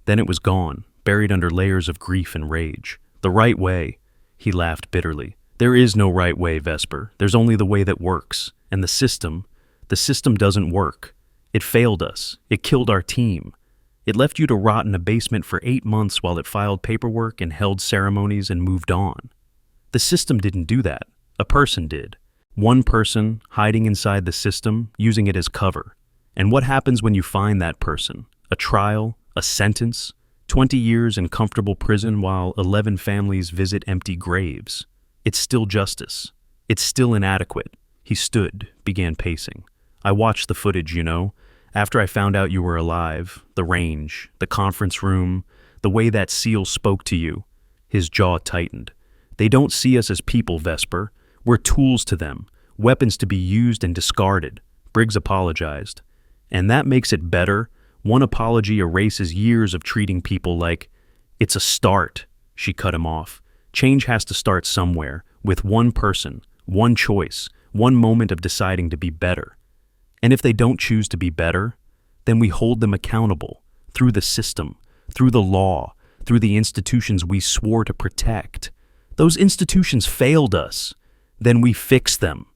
Then it was gone, buried under layers of grief and rage. The right way. He laughed bitterly. There is no right way, Vesper. There's only the way that works. And the system doesn't work. It failed us. It killed our team. It left you to rot in a basement for 8 months while it filed paperwork and held ceremonies and moved on. The system didn't do that. A person did. One person hiding inside the system, using it as cover. And what happens when you find that person? A trial? A sentence? 20 years in comfortable prison while 11 families visit empty graves. It's still justice. It's still inadequate. He stood, began pacing. I watched the footage, after I found out you were alive, the range, the conference room, the way that SEAL spoke to you. His jaw tightened. They don't see us as people, Vesper. We're tools to them, weapons to be used and discarded. Briggs apologized. And that makes it better. One apology erases years of treating people like, it's a start. She cut him off. Change has to start somewhere, with one person, one choice, one moment of deciding to be better. And if they don't choose to be better, then we hold them accountable, through the system, through the law, through the institutions we swore to protect. Those institutions failed us. Then we fix them.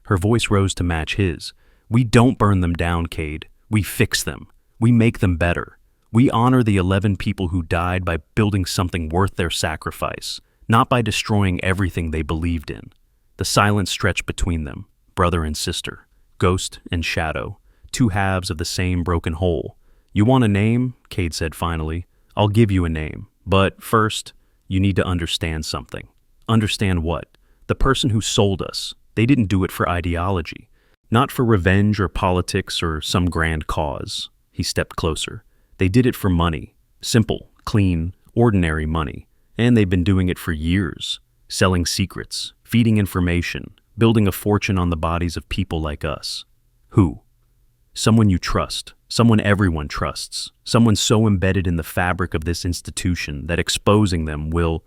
Her voice rose to match his. We don't burn them down, Cade. We fix them. We make them better. We honor the 11 people who died by building something worth their sacrifice, not by destroying everything they believed in. The silence stretched between them, brother and sister, ghost and shadow, two halves of the same broken whole. You want a name? Cade said finally. I'll give you a name. But first, you need to understand something. Understand what? The person who sold us. They didn't do it for ideology. Not for revenge or politics or some grand cause. He stepped closer. They did it for money. Simple, clean, ordinary money. And they've been doing it for years. Selling secrets, feeding information, building a fortune on the bodies of people like us. Who? Someone you trust. Someone everyone trusts. Someone so embedded in the fabric of this institution that exposing them will...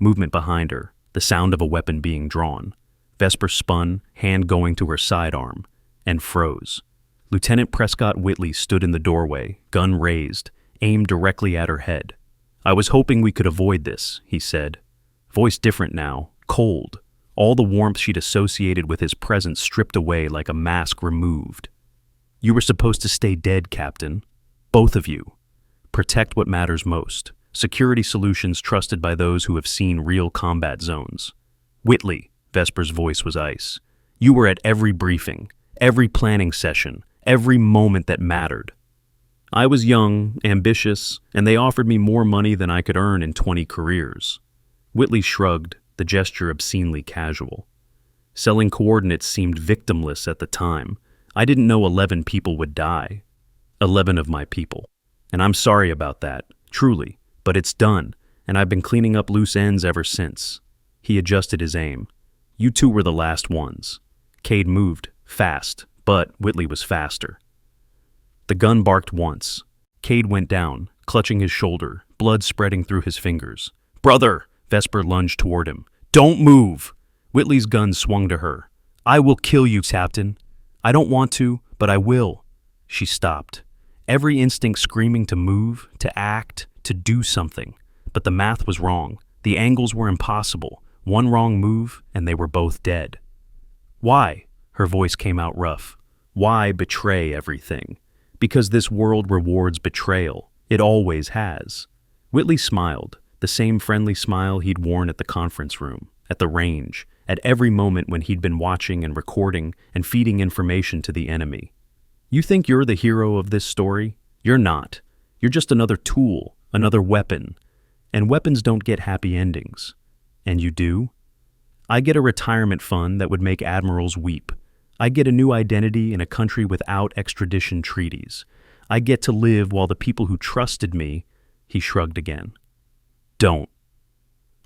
Movement behind her. The sound of a weapon being drawn. Vesper spun, hand going to her sidearm, and froze. Lieutenant Prescott Whitley stood in the doorway, gun raised, aimed directly at her head. I was hoping we could avoid this, he said. Voice different now, cold. All the warmth she'd associated with his presence stripped away like a mask removed. You were supposed to stay dead, Captain. Both of you. Protect what matters most. Security solutions trusted by those who have seen real combat zones. Whitley, Vesper's voice was ice. You were at every briefing, every planning session, every moment that mattered. I was young, ambitious, and they offered me more money than I could earn in 20 careers. Whitley shrugged, the gesture obscenely casual. Selling coordinates seemed victimless at the time. I didn't know 11 people would die. 11 of my people. And I'm sorry about that, truly, but it's done, and I've been cleaning up loose ends ever since. He adjusted his aim. You two were the last ones. Cade moved, fast, but Whitley was faster. The gun barked once. Cade went down, clutching his shoulder, blood spreading through his fingers. Brother! Vesper lunged toward him. Don't move! Whitley's gun swung to her. I will kill you, Captain. I don't want to, but I will. She stopped. Every instinct screaming to move, to act, to do something. But the math was wrong. The angles were impossible. One wrong move, and they were both dead. Why? Her voice came out rough. Why betray everything? Because this world rewards betrayal. It always has. Whitley smiled, the same friendly smile he'd worn at the conference room, at the range, at every moment when he'd been watching and recording and feeding information to the enemy. You think you're the hero of this story? You're not. You're just another tool, another weapon. And weapons don't get happy endings. And you do? I get a retirement fund that would make admirals weep. I get a new identity in a country without extradition treaties. I get to live while the people who trusted me—" He shrugged again. "Don't."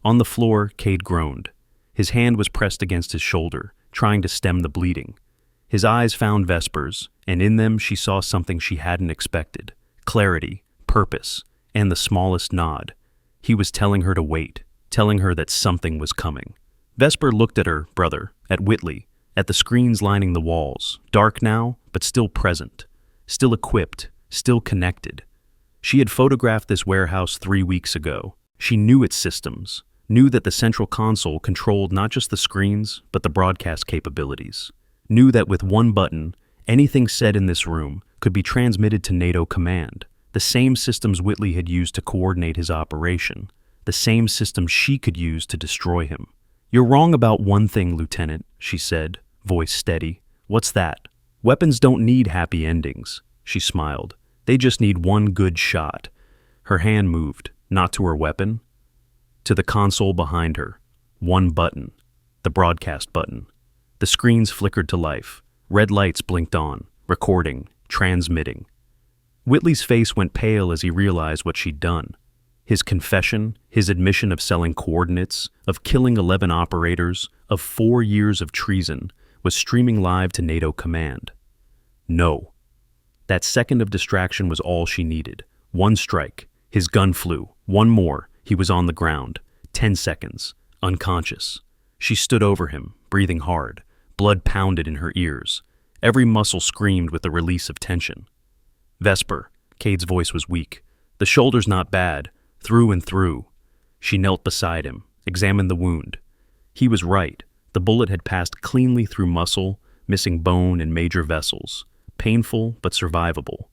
On the floor, Cade groaned. His hand was pressed against his shoulder, trying to stem the bleeding. His eyes found Vesper's, and in them she saw something she hadn't expected: clarity, purpose, and the smallest nod. He was telling her to wait, telling her that something was coming. Vesper looked at her brother, at Whitley, at the screens lining the walls, dark now, but still present, still equipped, still connected. She had photographed this warehouse 3 weeks ago. She knew its systems, knew that the central console controlled not just the screens, but the broadcast capabilities. Knew that with one button, anything said in this room could be transmitted to NATO command, the same systems Whitley had used to coordinate his operation, the same systems she could use to destroy him. "You're wrong about one thing, Lieutenant," she said, voice steady. "What's that?" "Weapons don't need happy endings," she smiled. "They just need one good shot." Her hand moved, not to her weapon, to the console behind her. One button, the broadcast button. The screens flickered to life. Red lights blinked on, recording, transmitting. Whitley's face went pale as he realized what she'd done. His confession, his admission of selling coordinates, of killing 11 operators, of 4 years of treason, was streaming live to NATO command. No. That second of distraction was all she needed. One strike. His gun flew. One more. He was on the ground. 10 seconds. Unconscious. She stood over him, breathing hard. Blood pounded in her ears. Every muscle screamed with the release of tension. "Vesper," Cade's voice was weak. "The shoulder's not bad. Through and through." She knelt beside him, examined the wound. He was right. The bullet had passed cleanly through muscle, missing bone and major vessels. Painful, but survivable.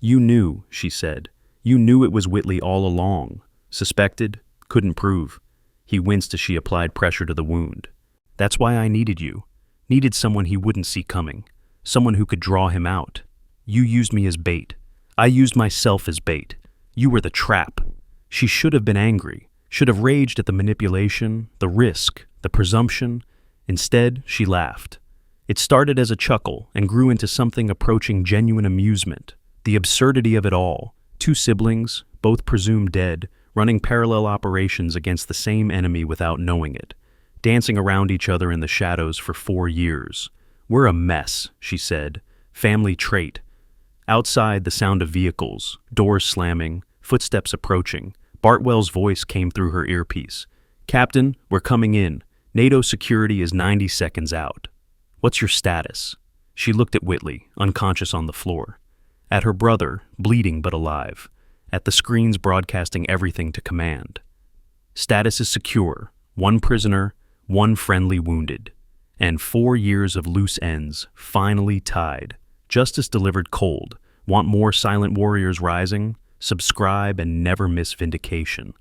"You knew," she said. "You knew it was Whitley all along. Suspected, couldn't prove." He winced as she applied pressure to the wound. "That's why I needed you. Needed someone he wouldn't see coming. Someone who could draw him out. You used me as bait. I used myself as bait. You were the trap." She should have been angry, should have raged at the manipulation, the risk, the presumption. Instead, she laughed. It started as a chuckle and grew into something approaching genuine amusement. The absurdity of it all. 2 siblings, both presumed dead, running parallel operations against the same enemy without knowing it, dancing around each other in the shadows for 4 years. "We're a mess," she said. "Family trait." Outside, the sound of vehicles, doors slamming, footsteps approaching. Bartwell's voice came through her earpiece. "Captain, we're coming in. NATO security is 90 seconds out. What's your status?" She looked at Whitley, unconscious on the floor. At her brother, bleeding but alive. At the screens broadcasting everything to command. "Status is secure. 1 prisoner, 1 friendly wounded. And 4 years of loose ends, finally tied. Justice delivered cold. Want more silent warriors rising? Subscribe and never miss vindication."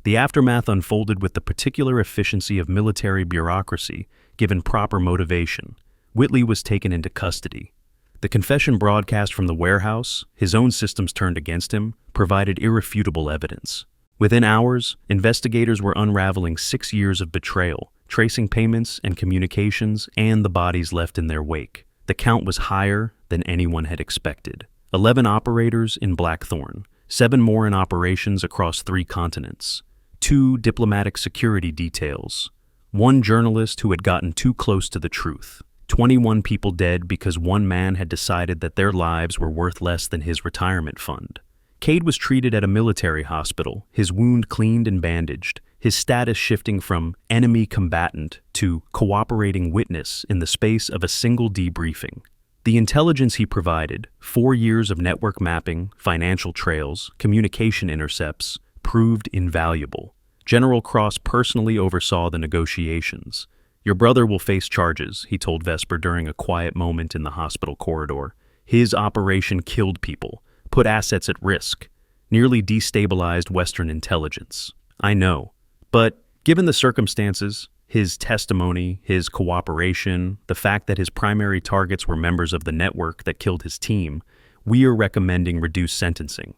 The aftermath unfolded with the particular efficiency of military bureaucracy, given proper motivation. Whitley was taken into custody. The confession broadcast from the warehouse, his own systems turned against him, provided irrefutable evidence. Within hours, investigators were unraveling 6 years of betrayal, tracing payments and communications and the bodies left in their wake. The count was higher than anyone had expected. 11 operators in Blackthorn, 7 more in operations across 3 continents, 2 diplomatic security details, 1 journalist who had gotten too close to the truth, 21 people dead because one man had decided that their lives were worth less than his retirement fund. Cade was treated at a military hospital, his wound cleaned and bandaged, his status shifting from enemy combatant to cooperating witness in the space of a single debriefing. The intelligence he provided, 4 years of network mapping, financial trails, communication intercepts, proved invaluable. General Cross personally oversaw the negotiations. "Your brother will face charges," he told Vesper during a quiet moment in the hospital corridor. "His operation killed people, put assets at risk, nearly destabilized Western intelligence." "I know. But given the circumstances, his testimony, his cooperation, the fact that his primary targets were members of the network that killed his team, we are recommending reduced sentencing,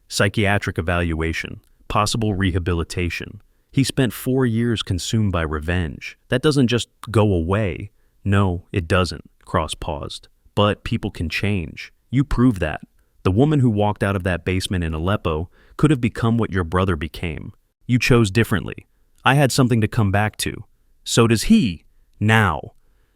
psychiatric evaluation, possible rehabilitation. He spent 4 years consumed by revenge. That doesn't just go away." "No, it doesn't," Cross paused. But people can change. You prove that. The woman who walked out of that basement in Aleppo could have become what your brother became. You chose differently. I had something to come back to. So does he. Now.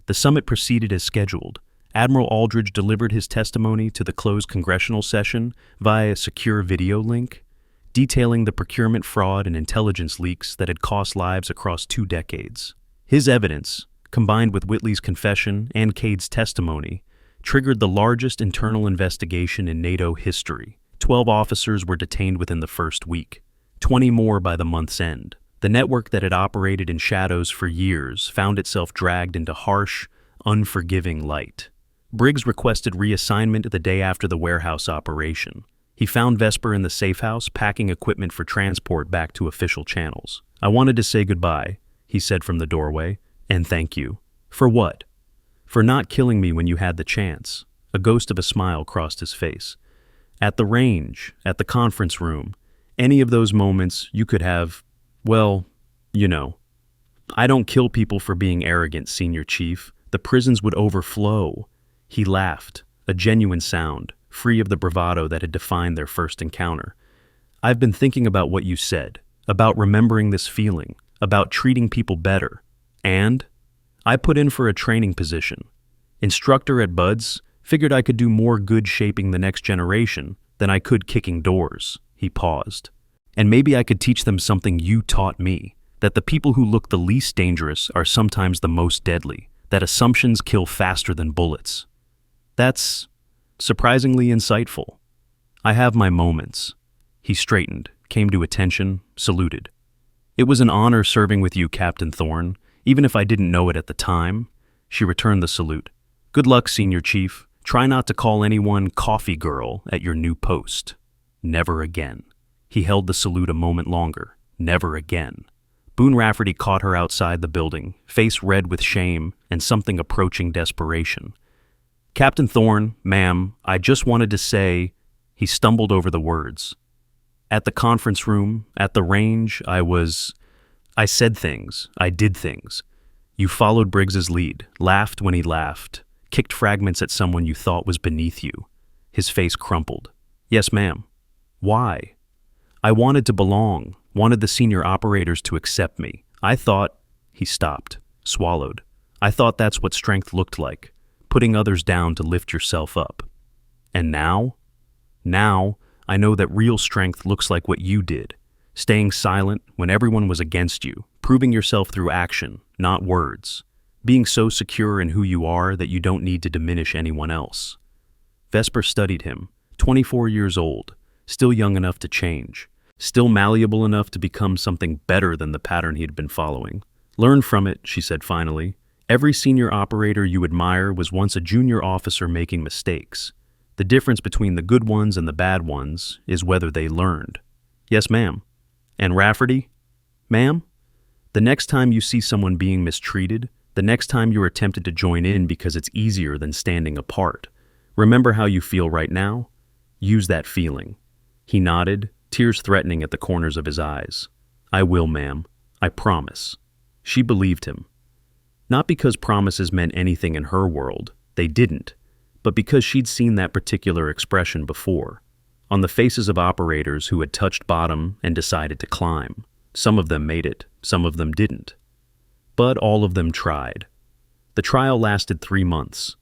The summit proceeded as scheduled. Admiral Aldridge delivered his testimony to the closed congressional session via a secure video link, detailing the procurement fraud and intelligence leaks that had cost lives across 2 decades. His evidence, combined with Whitley's confession and Cade's testimony, triggered the largest internal investigation in NATO history. 12 officers were detained within the first week, 20 more by the month's end. The network that had operated in shadows for years found itself dragged into harsh, unforgiving light. Briggs requested reassignment the day after the warehouse operation. He found Vesper in the safe house packing equipment for transport back to official channels. I wanted to say goodbye, he said from the doorway, and thank you. For what? For not killing me when you had the chance. A ghost of a smile crossed his face. At the range, at the conference room, any of those moments you could have, well, you know. I don't kill people for being arrogant, Senior Chief. The prisons would overflow. He laughed, a genuine sound, free of the bravado that had defined their first encounter. I've been thinking about what you said, about remembering this feeling, about treating people better. And I put in for a training position. Instructor at Buds, figured I could do more good shaping the next generation than I could kicking doors. He paused. And maybe I could teach them something you taught me, that the people who look the least dangerous are sometimes the most deadly, that assumptions kill faster than bullets. That's surprisingly insightful. I have my moments. He straightened, came to attention, saluted. It was an honor serving with you, Captain Thorne, even if I didn't know it at the time. She returned the salute. Good luck, Senior Chief. Try not to call anyone coffee girl at your new post. Never again. He held the salute a moment longer. Never again. Boone Rafferty caught her outside the building, face red with shame and something approaching desperation. Captain Thorne, ma'am, I just wanted to say, he stumbled over the words. At the conference room, at the range, I said things, I did things. You followed Briggs's lead, laughed when he laughed, kicked fragments at someone you thought was beneath you. His face crumpled. Yes, ma'am. Why? I wanted to belong, wanted the senior operators to accept me. I thought, he stopped, swallowed. I thought that's what strength looked like. Putting others down to lift yourself up. And now? Now, I know that real strength looks like what you did, staying silent when everyone was against you, proving yourself through action, not words, being so secure in who you are that you don't need to diminish anyone else. Vesper studied him, 24 years old, still young enough to change, still malleable enough to become something better than the pattern he had been following. Learn from it, she said finally. Every senior operator you admire was once a junior officer making mistakes. The difference between the good ones and the bad ones is whether they learned. Yes, ma'am. And Rafferty? Ma'am? The next time you see someone being mistreated, the next time you're tempted to join in because it's easier than standing apart, remember how you feel right now? Use that feeling. He nodded, tears threatening at the corners of his eyes. I will, ma'am. I promise. She believed him. Not because promises meant anything in her world, they didn't, but because she'd seen that particular expression before, on the faces of operators who had touched bottom and decided to climb. Some of them made it, some of them didn't. But all of them tried. The trial lasted 3 months.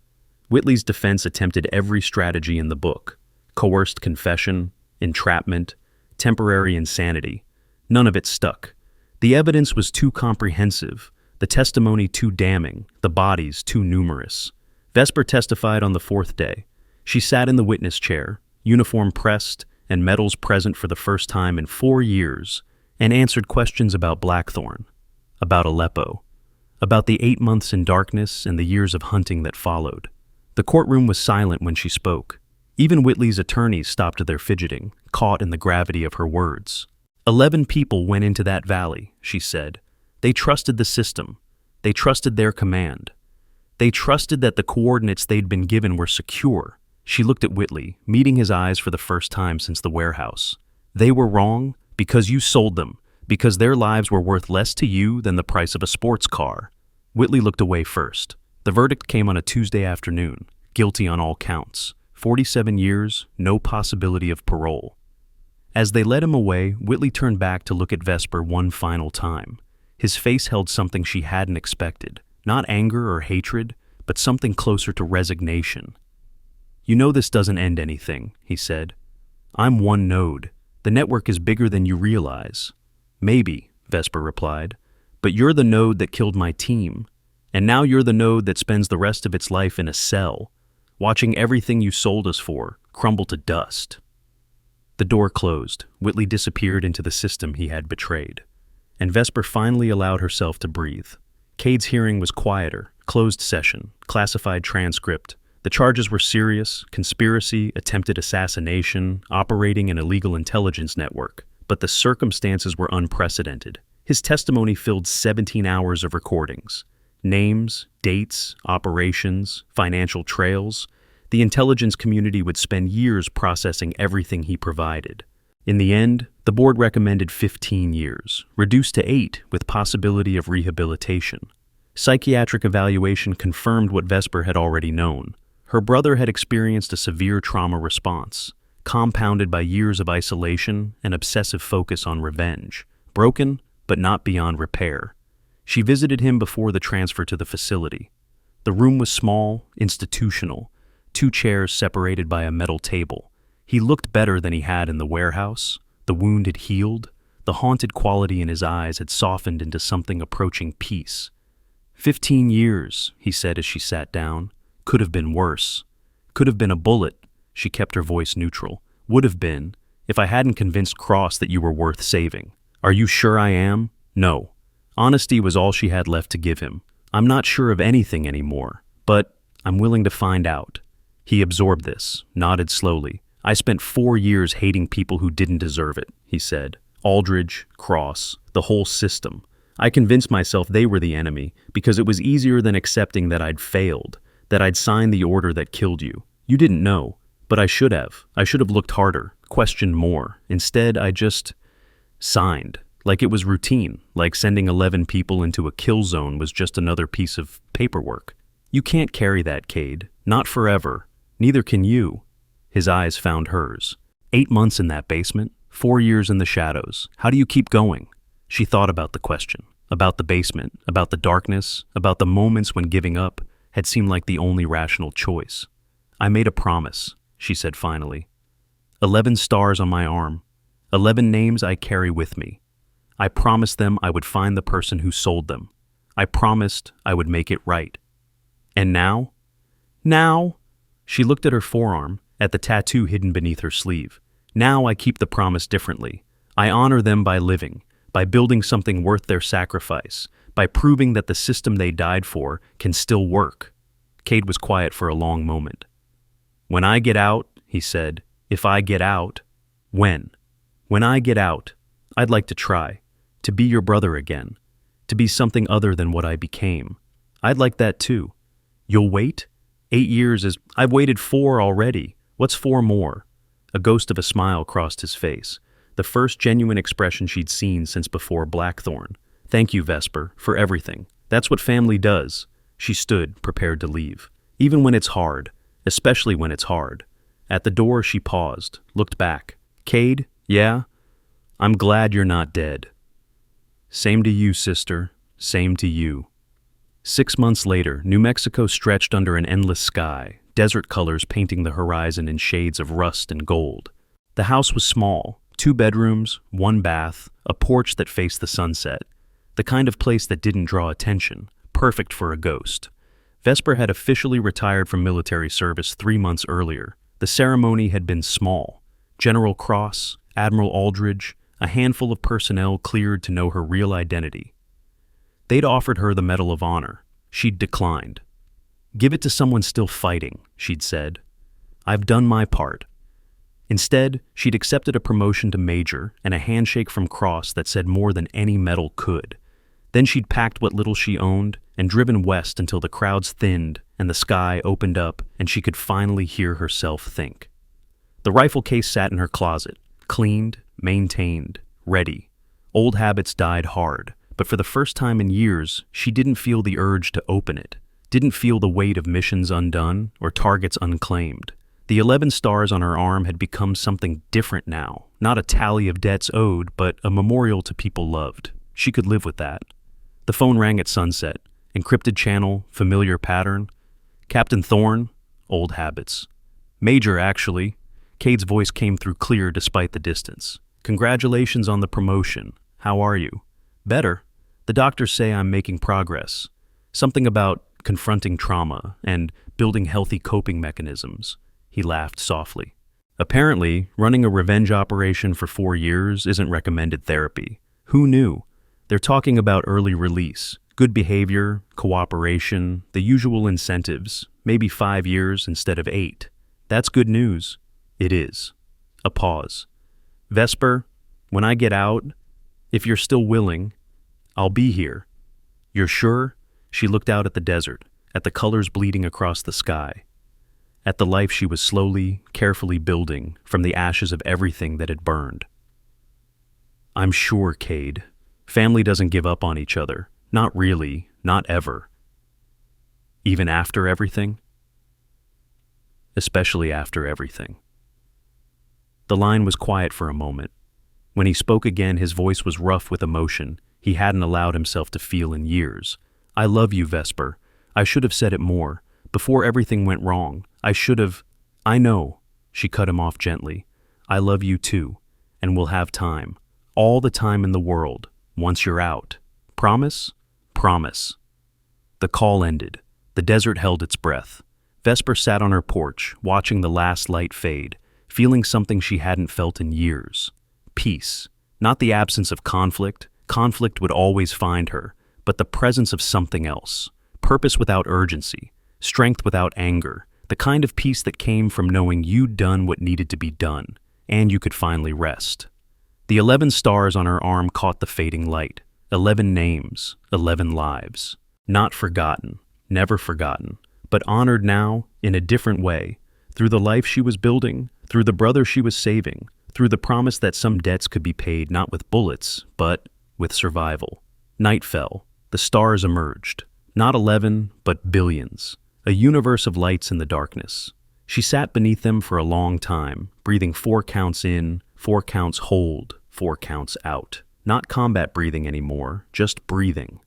Whitley's defense attempted every strategy in the book: coerced confession, entrapment, temporary insanity. None of it stuck. The evidence was too comprehensive, the testimony too damning, the bodies too numerous. Vesper testified on the 4th day. She sat in the witness chair, uniform pressed and medals present for the first time in 4 years, and answered questions about Blackthorn, about Aleppo, about the 8 months in darkness and the years of hunting that followed. The courtroom was silent when she spoke. Even Whitley's attorneys stopped their fidgeting, caught in the gravity of her words. 11 people went into that valley, she said. They trusted the system. They trusted their command. They trusted that the coordinates they'd been given were secure. She looked at Whitley, meeting his eyes for the first time since the warehouse. They were wrong because you sold them, because their lives were worth less to you than the price of a sports car. Whitley looked away first. The verdict came on a Tuesday afternoon, guilty on all counts, 47 years, no possibility of parole. As they led him away, Whitley turned back to look at Vesper one final time. His face held something she hadn't expected, not anger or hatred, but something closer to resignation. "You know this doesn't end anything," he said. "I'm one node. The network is bigger than you realize." "Maybe," Vesper replied, "but you're the node that killed my team. And now you're the node that spends the rest of its life in a cell, watching everything you sold us for crumble to dust." The door closed. Whitley disappeared into the system he had betrayed. And Vesper finally allowed herself to breathe. Cade's hearing was quieter, closed session, classified transcript. The charges were serious: conspiracy, attempted assassination, operating an illegal intelligence network. But the circumstances were unprecedented. His testimony filled 17 hours of recordings. Names, dates, operations, financial trails. The intelligence community would spend years processing everything he provided. In the end, the board recommended 15 years, reduced to 8 with possibility of rehabilitation. Psychiatric evaluation confirmed what Vesper had already known. Her brother had experienced a severe trauma response, compounded by years of isolation and obsessive focus on revenge. Broken, but not beyond repair. She visited him before the transfer to the facility. The room was small, institutional, 2 chairs separated by a metal table. He looked better than he had in the warehouse. The wound had healed. The haunted quality in his eyes had softened into something approaching peace. 15 years, he said as she sat down. Could have been worse. Could have been a bullet. She kept her voice neutral. Would have been, if I hadn't convinced Cross that you were worth saving. Are you sure I am? No. Honesty was all she had left to give him. I'm not sure of anything anymore, but I'm willing to find out. He absorbed this, nodded slowly. I spent 4 years hating people who didn't deserve it, he said. Aldridge, Cross, the whole system. I convinced myself they were the enemy because it was easier than accepting that I'd failed, that I'd signed the order that killed you. You didn't know, but I should have. I should have looked harder, questioned more. Instead, I just signed. Like it was routine, like sending 11 people into a kill zone was just another piece of paperwork. You can't carry that, Cade. Not forever. Neither can you. His eyes found hers. 8 months in that basement, 4 years in the shadows. How do you keep going? She thought about the question, about the basement, about the darkness, about the moments when giving up had seemed like the only rational choice. I made a promise, she said finally. 11 stars on my arm. 11 names I carry with me. I promised them I would find the person who sold them. I promised I would make it right. And now? Now? She looked at her forearm, at the tattoo hidden beneath her sleeve. Now I keep the promise differently. I honor them by living, by building something worth their sacrifice, by proving that the system they died for can still work. Cade was quiet for a long moment. When I get out, he said, if I get out, when? When I get out, I'd like to try. To be your brother again, to be something other than what I became. I'd like that too. You'll wait? 8 years is... I've waited 4 already. What's 4 more? A ghost of a smile crossed his face, the first genuine expression she'd seen since before Blackthorn. Thank you, Vesper, for everything. That's what family does. She stood, prepared to leave. Even when it's hard, especially when it's hard. At the door, she paused, looked back. Cade, yeah? I'm glad you're not dead. Same to you, sister. Same to you. 6 months later, New Mexico stretched under an endless sky, desert colors painting the horizon in shades of rust and gold. The house was small, 2 bedrooms, 1 bath, a porch that faced the sunset. The kind of place that didn't draw attention, perfect for a ghost. Vesper had officially retired from military service 3 months earlier. The ceremony had been small. General Cross, Admiral Aldridge, a handful of personnel cleared to know her real identity. They'd offered her the Medal of Honor. She'd declined. Give it to someone still fighting, she'd said. I've done my part. Instead, she'd accepted a promotion to major and a handshake from Cross that said more than any medal could. Then she'd packed what little she owned and driven west until the crowds thinned and the sky opened up and she could finally hear herself think. The rifle case sat in her closet, cleaned, maintained, ready. Old habits died hard, but for the first time in years, she didn't feel the urge to open it, didn't feel the weight of missions undone or targets unclaimed. The 11 stars on her arm had become something different now, not a tally of debts owed, but a memorial to people loved. She could live with that. The phone rang at sunset. Encrypted channel, familiar pattern. Captain Thorne, old habits. Major, actually. Cade's voice came through clear despite the distance. Congratulations on the promotion. How are you? Better. The doctors say I'm making progress. Something about confronting trauma and building healthy coping mechanisms. He laughed softly. Apparently, running a revenge operation for 4 years isn't recommended therapy. Who knew? They're talking about early release, good behavior, cooperation, the usual incentives, maybe 5 years instead of 8. That's good news. It is. A pause. Vesper, when I get out, if you're still willing, I'll be here. You're sure? She looked out at the desert, at the colors bleeding across the sky, at the life she was slowly, carefully building from the ashes of everything that had burned. I'm sure, Cade. Family doesn't give up on each other. Not really, not ever. Even after everything? Especially after everything. The line was quiet for a moment. When he spoke again, his voice was rough with emotion he hadn't allowed himself to feel in years. I love you, Vesper. I should have said it more. Before everything went wrong, I should have... I know, she cut him off gently. I love you too, and we'll have time. All the time in the world, once you're out. Promise? Promise. The call ended. The desert held its breath. Vesper sat on her porch, watching the last light fade, feeling something she hadn't felt in years. Peace. Not the absence of conflict. Conflict would always find her, but the presence of something else. Purpose without urgency. Strength without anger. The kind of peace that came from knowing you'd done what needed to be done, and you could finally rest. The 11 stars on her arm caught the fading light. 11 names, 11 lives. Not forgotten, never forgotten, but honored now in a different way, through the life she was building, through the brother she was saving, through the promise that some debts could be paid not with bullets, but with survival. Night fell. The stars emerged. Not 11, but billions. A universe of lights in the darkness. She sat beneath them for a long time, breathing 4 counts in, 4 counts hold, 4 counts out. Not combat breathing anymore, just breathing.